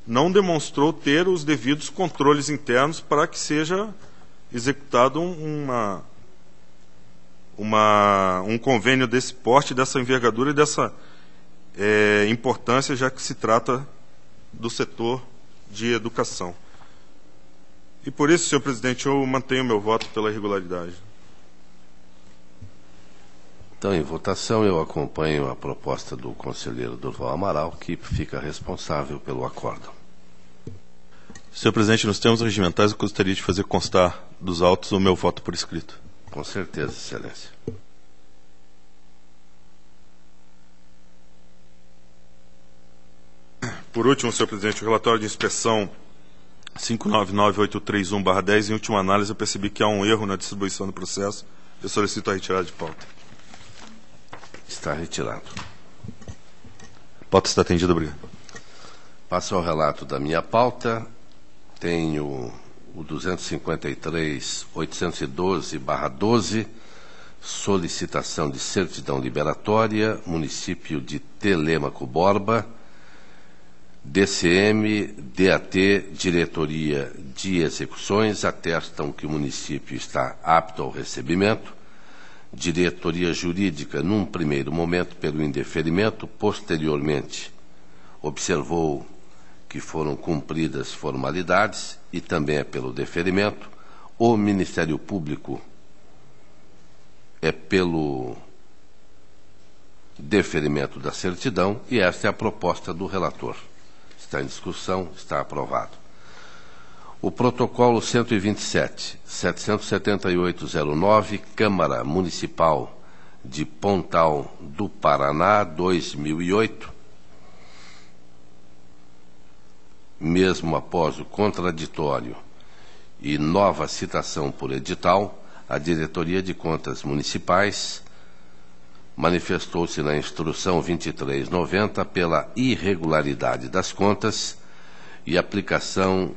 B: não demonstrou ter os devidos controles internos para que seja executado um convênio desse porte, dessa envergadura e dessa importância, já que se trata do setor de educação. E por isso, senhor presidente, eu mantenho meu voto pela irregularidade.
A: Então, em votação, eu acompanho a proposta do conselheiro Durval Amaral, que fica responsável pelo acórdão.
B: Senhor presidente, nos termos regimentais, eu gostaria de fazer constar dos autos o meu voto por escrito.
A: Com certeza, excelência.
B: Por último, senhor presidente, o relatório de inspeção 599831/10, em última análise, eu percebi que há um erro na distribuição do processo. Eu solicito a retirada de pauta.
A: Está retirado.
B: Pauta está atendida, obrigado.
A: Passo ao relato da minha pauta. Tenho o 253.812/12, solicitação de certidão liberatória, município de Telêmaco Borba, DCM, DAT, Diretoria de Execuções, atestam que o município está apto ao recebimento. Diretoria Jurídica, num primeiro momento, pelo indeferimento, posteriormente, observou que foram cumpridas formalidades e também é pelo deferimento. O Ministério Público é pelo deferimento da certidão e esta é a proposta do relator. Está em discussão, está aprovado. O protocolo 127, 77809, Câmara Municipal de Pontal do Paraná, 2008, mesmo após o contraditório e nova citação por edital, a Diretoria de Contas Municipais manifestou-se na Instrução 2390 pela irregularidade das contas e aplicação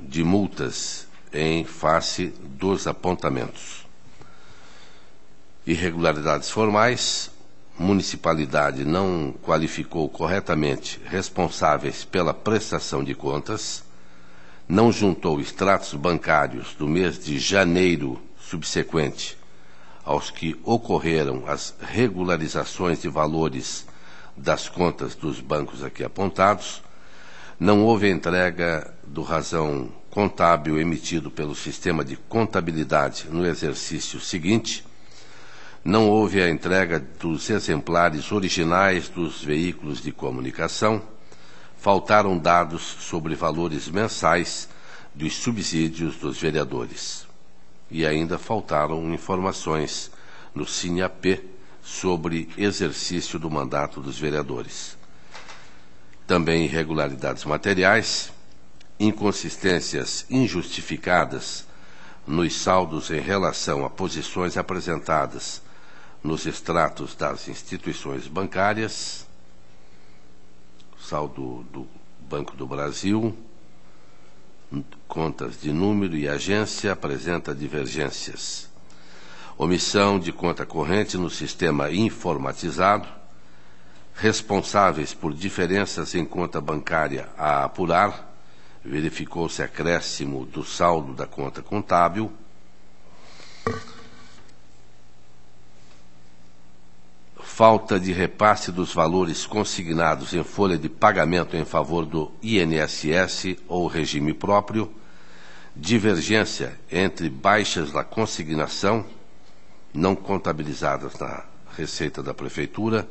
A: de multas em face dos apontamentos. Irregularidades formais: municipalidade não qualificou corretamente responsáveis pela prestação de contas, não juntou extratos bancários do mês de janeiro subsequente aos que ocorreram as regularizações de valores das contas dos bancos aqui apontados, não houve entrega do razão contábil emitido pelo sistema de contabilidade no exercício seguinte, não houve a entrega dos exemplares originais dos veículos de comunicação, faltaram dados sobre valores mensais dos subsídios dos vereadores. E ainda faltaram informações no SINAP sobre exercício do mandato dos vereadores. Também irregularidades materiais, inconsistências injustificadas nos saldos em relação a posições apresentadas nos extratos das instituições bancárias, saldo do Banco do Brasil, contas de número e agência apresenta divergências. Omissão de conta corrente no sistema informatizado, responsáveis por diferenças em conta bancária a apurar, verificou-se acréscimo do saldo da conta contábil. Falta de repasse dos valores consignados em folha de pagamento em favor do INSS ou regime próprio, divergência entre baixas da consignação, não contabilizadas na receita da Prefeitura,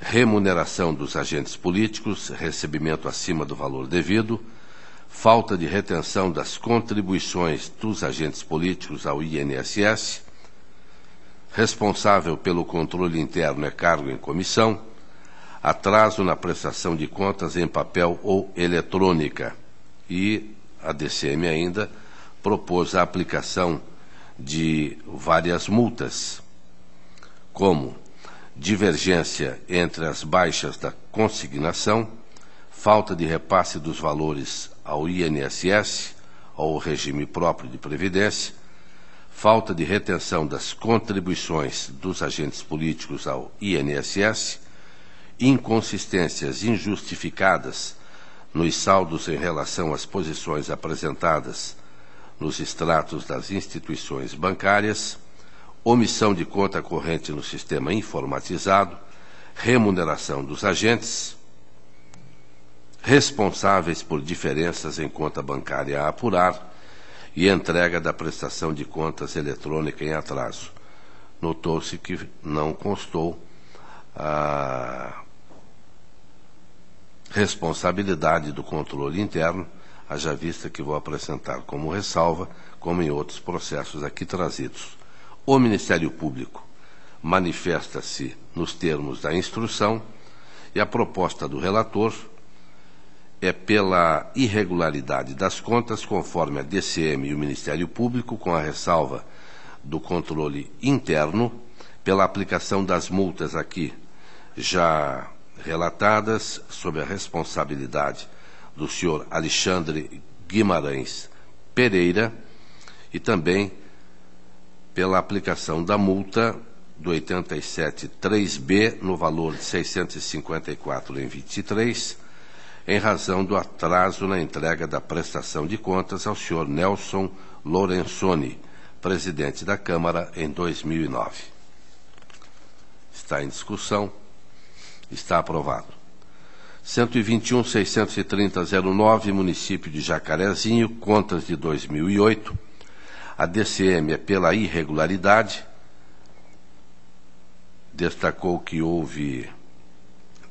A: remuneração dos agentes políticos, recebimento acima do valor devido, falta de retenção das contribuições dos agentes políticos ao INSS, responsável pelo controle interno é cargo em comissão, atraso na prestação de contas em papel ou eletrônica. E a DCM ainda propôs a aplicação de várias multas, como divergência entre as baixas da consignação, falta de repasse dos valores ao INSS, ao regime próprio de previdência, falta de retenção das contribuições dos agentes políticos ao INSS, inconsistências injustificadas nos saldos em relação às posições apresentadas nos extratos das instituições bancárias, omissão de conta corrente no sistema informatizado, remuneração dos agentes, responsáveis por diferenças em conta bancária a apurar e entrega da prestação de contas eletrônica em atraso. Notou-se que não constou a responsabilidade do controle interno, haja vista que vou apresentar como ressalva, como em outros processos aqui trazidos. O Ministério Público manifesta-se nos termos da instrução e a proposta do relator é pela irregularidade das contas, conforme a DCM e o Ministério Público, com a ressalva do controle interno, pela aplicação das multas aqui já relatadas, sob a responsabilidade do senhor Alexandre Guimarães Pereira, e também pela aplicação da multa do 87.3b no valor de 654 em 23, em razão do atraso na entrega da prestação de contas ao senhor Nelson Lorenzoni, presidente da Câmara, em 2009. Está em discussão. Está aprovado. 121.630.09, município de Jacarezinho, contas de 2008. A DCM é pela irregularidade. Destacou que houve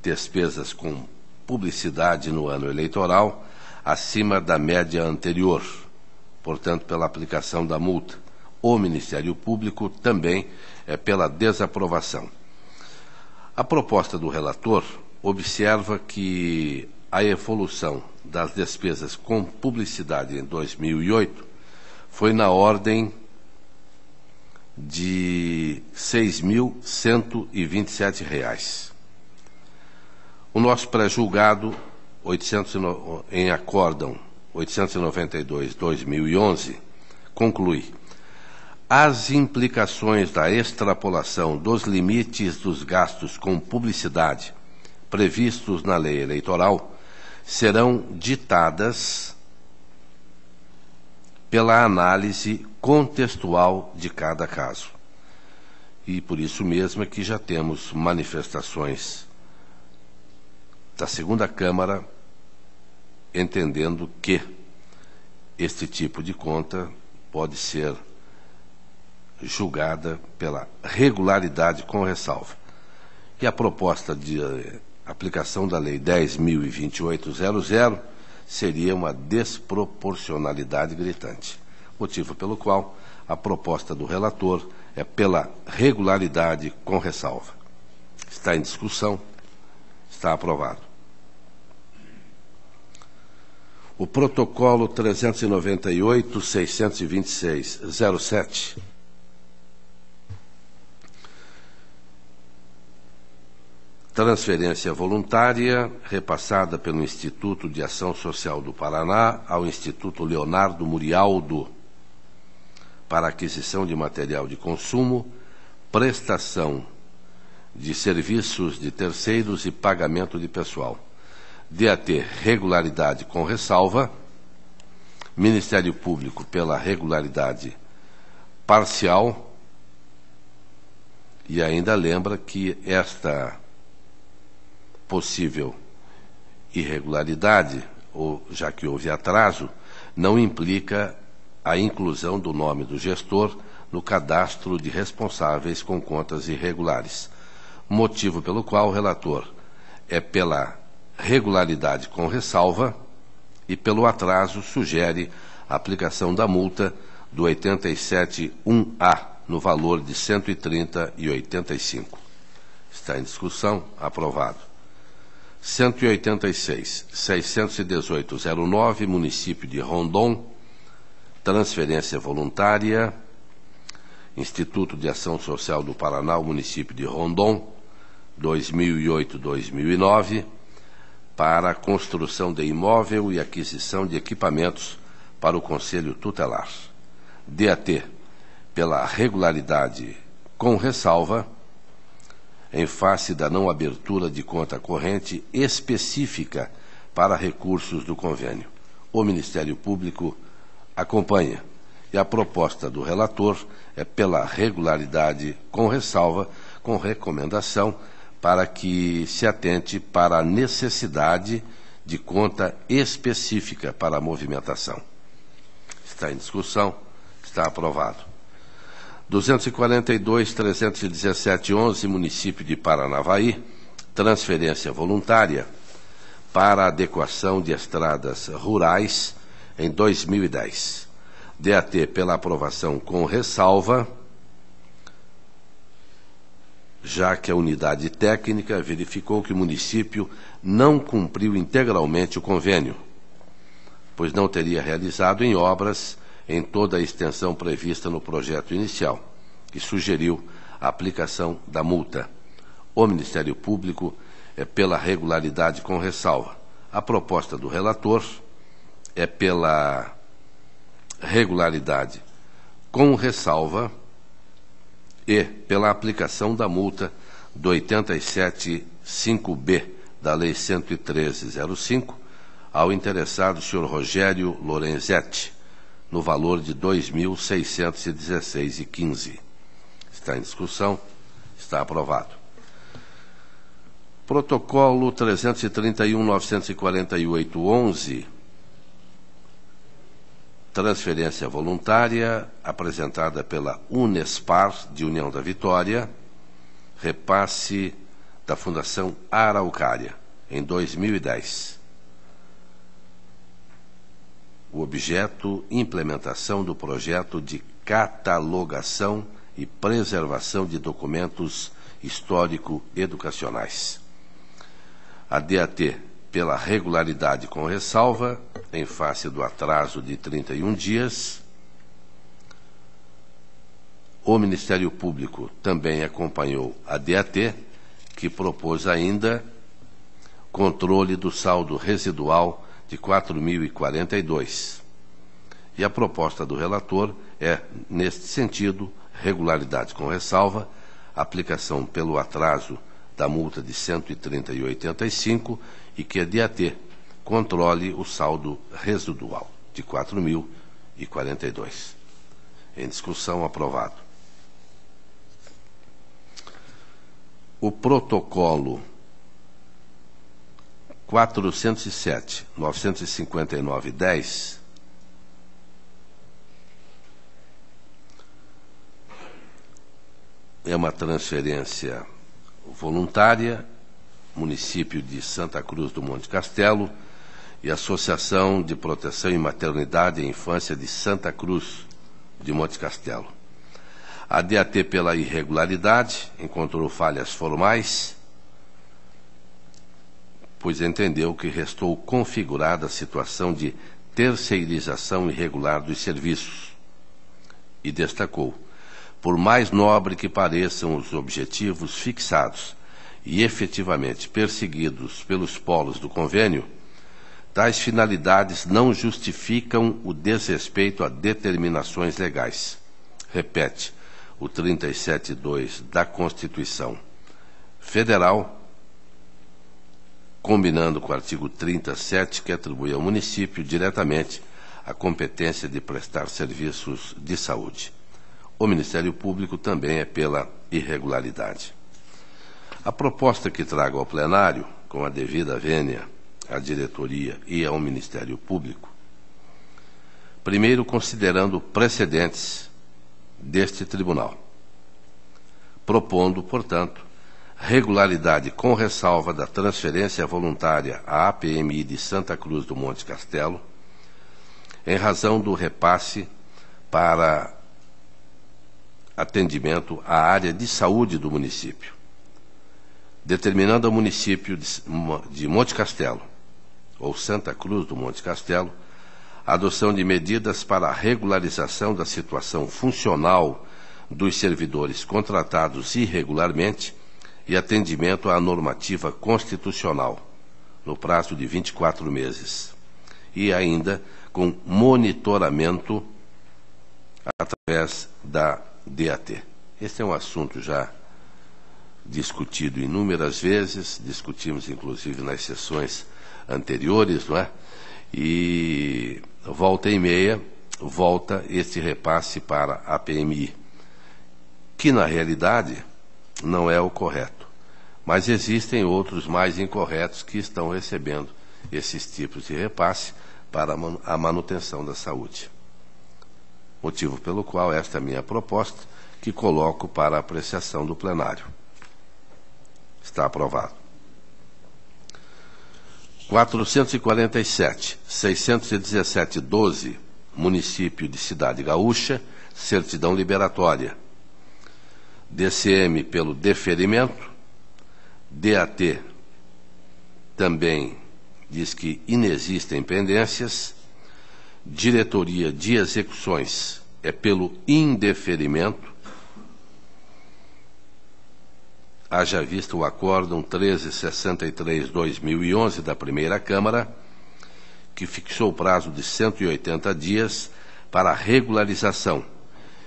A: despesas com publicidade no ano eleitoral acima da média anterior, portanto, pela aplicação da multa. O Ministério Público também é pela desaprovação. A proposta do relator observa que a evolução das despesas com publicidade em 2008 foi na ordem de R$ 6.127. O nosso pré-julgado, em acórdão 892/2011, conclui: as implicações da extrapolação dos limites dos gastos com publicidade previstos na lei eleitoral serão ditadas pela análise contextual de cada caso. E por isso mesmo é que já temos manifestações da segunda Câmara entendendo que este tipo de conta pode ser julgada pela regularidade com ressalva. E a proposta de aplicação da Lei 10.028.00 seria uma desproporcionalidade gritante, motivo pelo qual a proposta do relator é pela regularidade com ressalva. Está em discussão, está aprovado. O protocolo 398.626.07, transferência voluntária repassada pelo Instituto de Ação Social do Paraná ao Instituto Leonardo Murialdo para aquisição de material de consumo, prestação de serviços de terceiros e pagamento de pessoal. DAT regularidade com ressalva, Ministério Público pela regularidade parcial, e ainda lembra que esta possível irregularidade, ou já que houve atraso, não implica a inclusão do nome do gestor no cadastro de responsáveis com contas irregulares, motivo pelo qual o relator é pela regularidade com ressalva e pelo atraso sugere a aplicação da multa do 87.1A no valor de R$ 130,85. Está em discussão, aprovado. 186, 618,09, município de Rondon, transferência voluntária, Instituto de Ação Social do Paraná, município de Rondon, 2008-2009, para a construção de imóvel e aquisição de equipamentos para o Conselho Tutelar. DAT, pela regularidade com ressalva, em face da não abertura de conta corrente específica para recursos do convênio. O Ministério Público acompanha e a proposta do relator é pela regularidade com ressalva, com recomendação para que se atente para a necessidade de conta específica para a movimentação. Está em discussão, está aprovado. 242.317,11, município de Paranavaí, transferência voluntária para adequação de estradas rurais em 2010. DAT pela aprovação com ressalva, já que a unidade técnica verificou que o município não cumpriu integralmente o convênio, pois não teria realizado em obras em toda a extensão prevista no projeto inicial, que sugeriu a aplicação da multa. O Ministério Público é pela regularidade com ressalva. A proposta do relator é pela regularidade com ressalva e pela aplicação da multa do 87.5b da Lei 113.05 ao interessado senhor Rogério Lorenzetti, no valor de R$ 2.616,15. Está em discussão, está aprovado. Protocolo 331.948,11, transferência voluntária apresentada pela Unespar de União da Vitória, repasse da Fundação Araucária, em 2010. O objeto, implementação do projeto de catalogação e preservação de documentos histórico-educacionais. A DAT, pela regularidade com ressalva, em face do atraso de 31 dias. O Ministério Público também acompanhou a DAT, que propôs ainda controle do saldo residual de 4.042. E a proposta do relator é, neste sentido, regularidade com ressalva, aplicação pelo atraso da multa de R$ 130,85 e que a DAT controle o saldo residual de 4.042. Em discussão, aprovado. O protocolo 407.959,10 é uma transferência voluntária, município de Santa Cruz do Monte Castelo e Associação de Proteção e Maternidade e Infância de Santa Cruz de Monte Castelo. A DAT, pela irregularidade, encontrou falhas formais, pois entendeu que restou configurada a situação de terceirização irregular dos serviços e destacou: por mais nobre que pareçam os objetivos fixados e efetivamente perseguidos pelos polos do convênio, tais finalidades não justificam o desrespeito a determinações legais. Repete o 37.2 da Constituição Federal, combinando com o artigo 37, que atribui ao município diretamente a competência de prestar serviços de saúde. O Ministério Público também é pela irregularidade. A proposta que trago ao plenário, com a devida vênia à diretoria e ao Ministério Público, primeiro considerando precedentes deste tribunal, propondo, portanto, regularidade com ressalva da transferência voluntária à APMI de Santa Cruz do Monte Castelo, em razão do repasse para atendimento à área de saúde do município, determinando ao município de Monte Castelo, ou Santa Cruz do Monte Castelo, a adoção de medidas para a regularização da situação funcional dos servidores contratados irregularmente e atendimento à normativa constitucional, no prazo de 24 meses. E ainda com monitoramento através da DAT. Este é um assunto já discutido inúmeras vezes, discutimos inclusive nas sessões anteriores, não é? E volta e meia, volta este repasse para a PMI, que na realidade não é o correto. Mas existem outros mais incorretos que estão recebendo esses tipos de repasse para a manutenção da saúde. Motivo pelo qual esta é a minha proposta, que coloco para apreciação do plenário. Está aprovado. 447, 617-12, município de Cidade Gaúcha, certidão liberatória. DCM pelo deferimento, DAT também diz que inexistem pendências, diretoria de execuções é pelo indeferimento, haja vista o acórdão 1363/2011 da primeira Câmara, que fixou o prazo de 180 dias para a regularização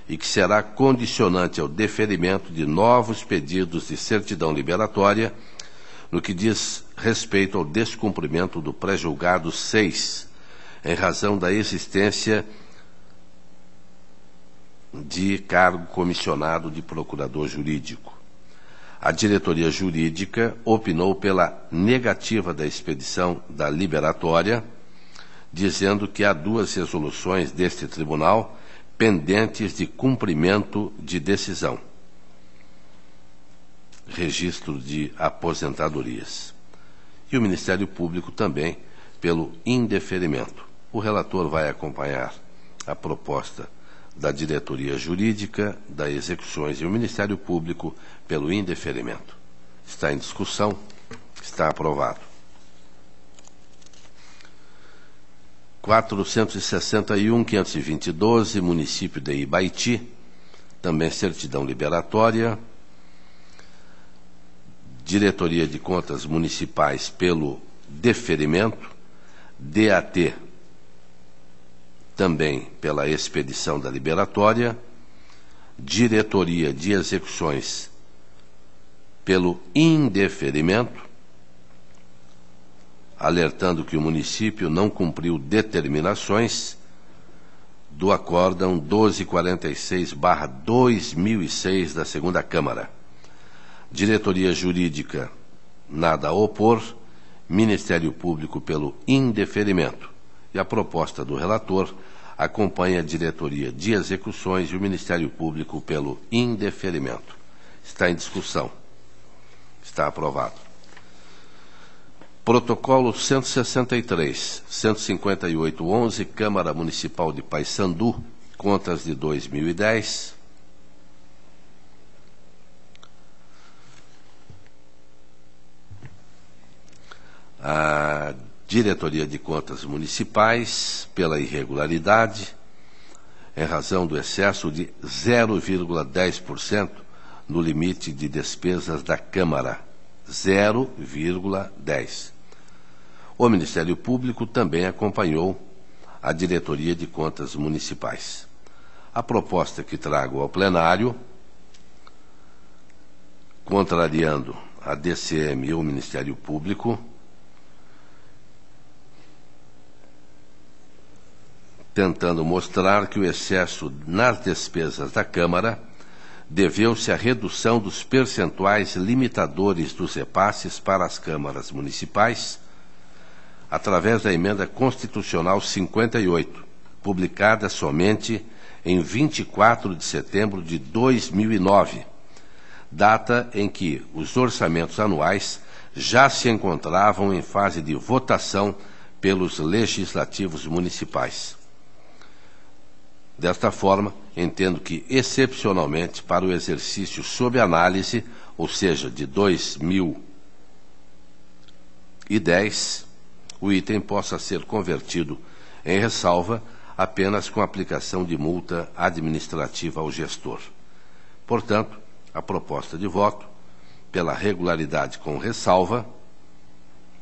A: e que será condicionante ao deferimento de novos pedidos de certidão liberatória no que diz respeito ao descumprimento do pré-julgado 6, em razão da existência de cargo comissionado de procurador jurídico. A diretoria jurídica opinou pela negativa da expedição da liberatória, dizendo que há 2 resoluções deste tribunal pendentes de cumprimento de decisão. Registro de aposentadorias. E o Ministério Público também pelo indeferimento. O relator vai acompanhar a proposta da diretoria jurídica, das execuções e o Ministério Público pelo indeferimento. Está em discussão, está aprovado. 461.520-12, município de Ibaiti, também certidão liberatória. Diretoria de Contas Municipais pelo deferimento, DAT também pela expedição da liberatória, diretoria de execuções pelo indeferimento, alertando que o município não cumpriu determinações do acórdão 1246/2006 da segunda Câmara. Diretoria Jurídica, nada a opor, Ministério Público pelo indeferimento. E a proposta do relator acompanha a Diretoria de Execuções e o Ministério Público pelo indeferimento. Está em discussão. Está aprovado. Protocolo 163, 158-11, Câmara Municipal de Paysandu, contas de 2010. A Diretoria de Contas Municipais, pela irregularidade, em razão do excesso de 0,10% no limite de despesas da Câmara. 0,10%. O Ministério Público também acompanhou a Diretoria de Contas Municipais. A proposta que trago ao plenário, contrariando a DCM e o Ministério Público, tentando mostrar que o excesso nas despesas da Câmara deveu-se à redução dos percentuais limitadores dos repasses para as câmaras municipais, através da Emenda Constitucional 58, publicada somente em 24 de setembro de 2009, data em que os orçamentos anuais já se encontravam em fase de votação pelos legislativos municipais. Desta forma, entendo que, excepcionalmente, para o exercício sob análise, ou seja, de 2010, o item possa ser convertido em ressalva apenas com aplicação de multa administrativa ao gestor. Portanto, a proposta de voto, pela regularidade com ressalva,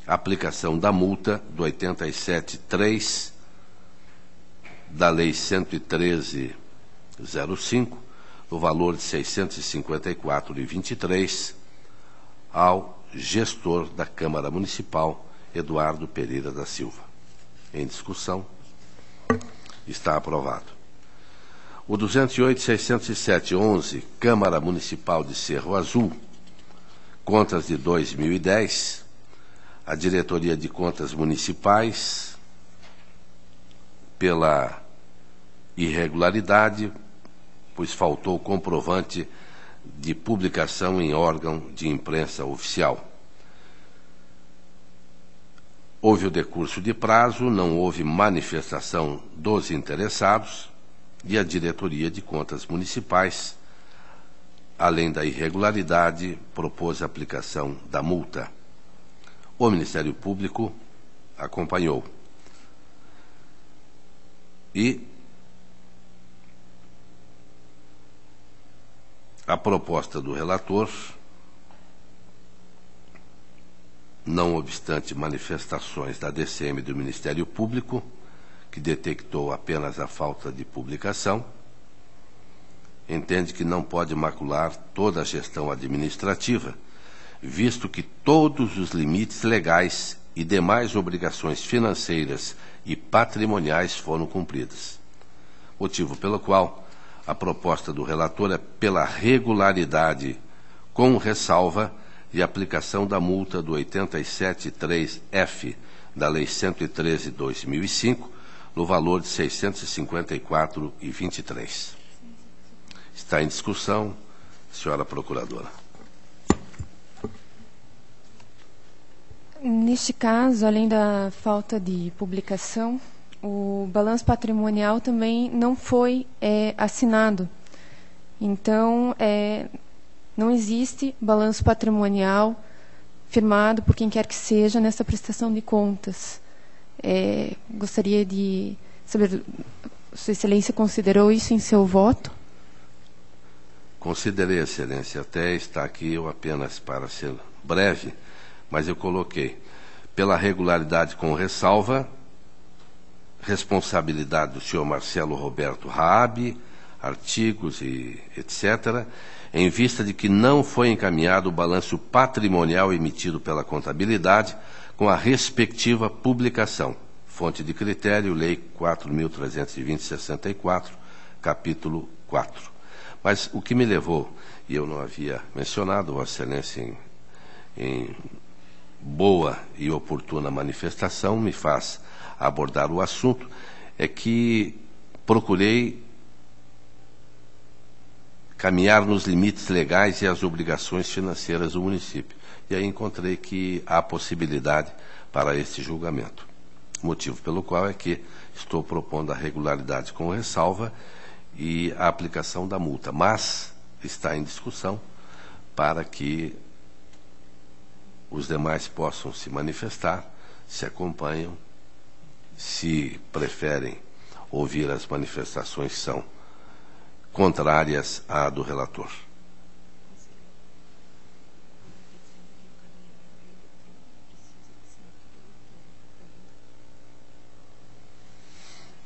A: aplicação da multa do 87.3 da Lei 113.05, no valor de R$ 654,23, ao gestor da Câmara Municipal, Eduardo Pereira da Silva. Em discussão. Está aprovado. O 208.607.11, Câmara Municipal de Cerro Azul, contas de 2010, a Diretoria de Contas Municipais, pela irregularidade, pois faltou comprovante de publicação em órgão de imprensa oficial. Houve o decurso de prazo, não houve manifestação dos interessados e a Diretoria de Contas Municipais, além da irregularidade, propôs a aplicação da multa. O Ministério Público acompanhou. E a proposta do relator, não obstante manifestações da DCM do Ministério Público, que detectou apenas a falta de publicação, entende que não pode macular toda a gestão administrativa, visto que todos os limites legais e demais obrigações financeiras e patrimoniais foram cumpridas. Motivo pelo qual a proposta do relator é pela regularidade, com ressalva de aplicação da multa do 87.3F da Lei 113/2005, no valor de R$ 654,23. Está em discussão, senhora Procuradora.
F: Neste caso, além da falta de publicação, o balanço patrimonial também não foi assinado. Então, não existe balanço patrimonial firmado por quem quer que seja nessa prestação de contas. Gostaria de saber, Sua Excelência considerou isso em seu voto?
A: Considerei, Excelência, até está aqui eu apenas para ser breve, mas eu coloquei pela regularidade com ressalva, responsabilidade do senhor Marcelo Roberto Raab, artigos e etc., em vista de que não foi encaminhado o balanço patrimonial emitido pela contabilidade com a respectiva publicação. Fonte de critério, Lei 4.320/64, capítulo 4. Mas o que me levou, e eu não havia mencionado, Vossa Excelência, em boa e oportuna manifestação, me faz abordar o assunto, é que procurei caminhar nos limites legais e as obrigações financeiras do município. E aí encontrei que há possibilidade para este julgamento. Motivo pelo qual é que estou propondo a regularidade com ressalva e a aplicação da multa. Mas está em discussão para que os demais possam se manifestar, se acompanham, se preferem ouvir as manifestações que são contrárias à do relator.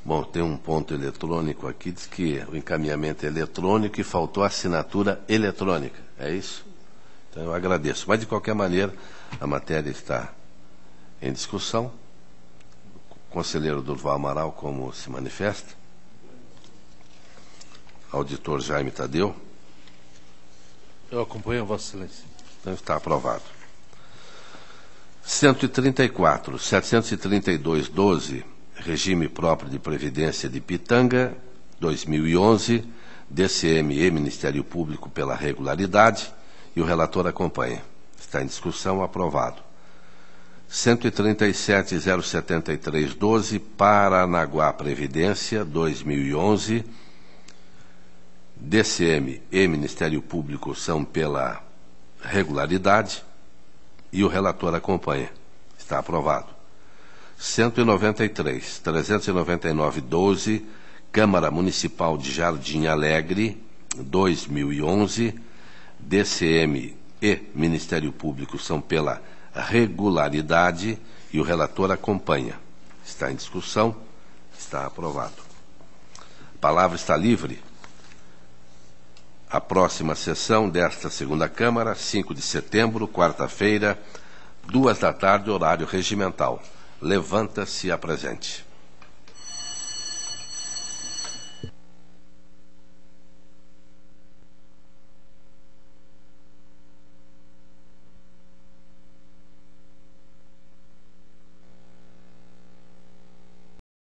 A: Bom, tem um ponto eletrônico aqui, diz que o encaminhamento é eletrônico e faltou a assinatura eletrônica. É isso? Então eu agradeço. Mas, de qualquer maneira, a matéria está em discussão. O conselheiro Durval Amaral, como se manifesta? Auditor Jaime Tadeu.
D: Eu acompanho, Vossa Excelência.
A: Então está aprovado. 134, 732-12, Regime Próprio de Previdência de Pitanga, 2011, DCM e Ministério Público pela regularidade, e o relator acompanha. Está em discussão, aprovado. 137.073-12, Paranaguá Previdência, 2011, DCM e Ministério Público são pela regularidade e o relator acompanha. Está aprovado. 193, 399-12, Câmara Municipal de Jardim Alegre, 2011, DCM e Ministério Público são pela regularidade e o relator acompanha. Está em discussão, está aprovado. A palavra está livre. A próxima sessão desta segunda Câmara, 5 de setembro, quarta-feira, 14h, horário regimental. Levanta-se a presente.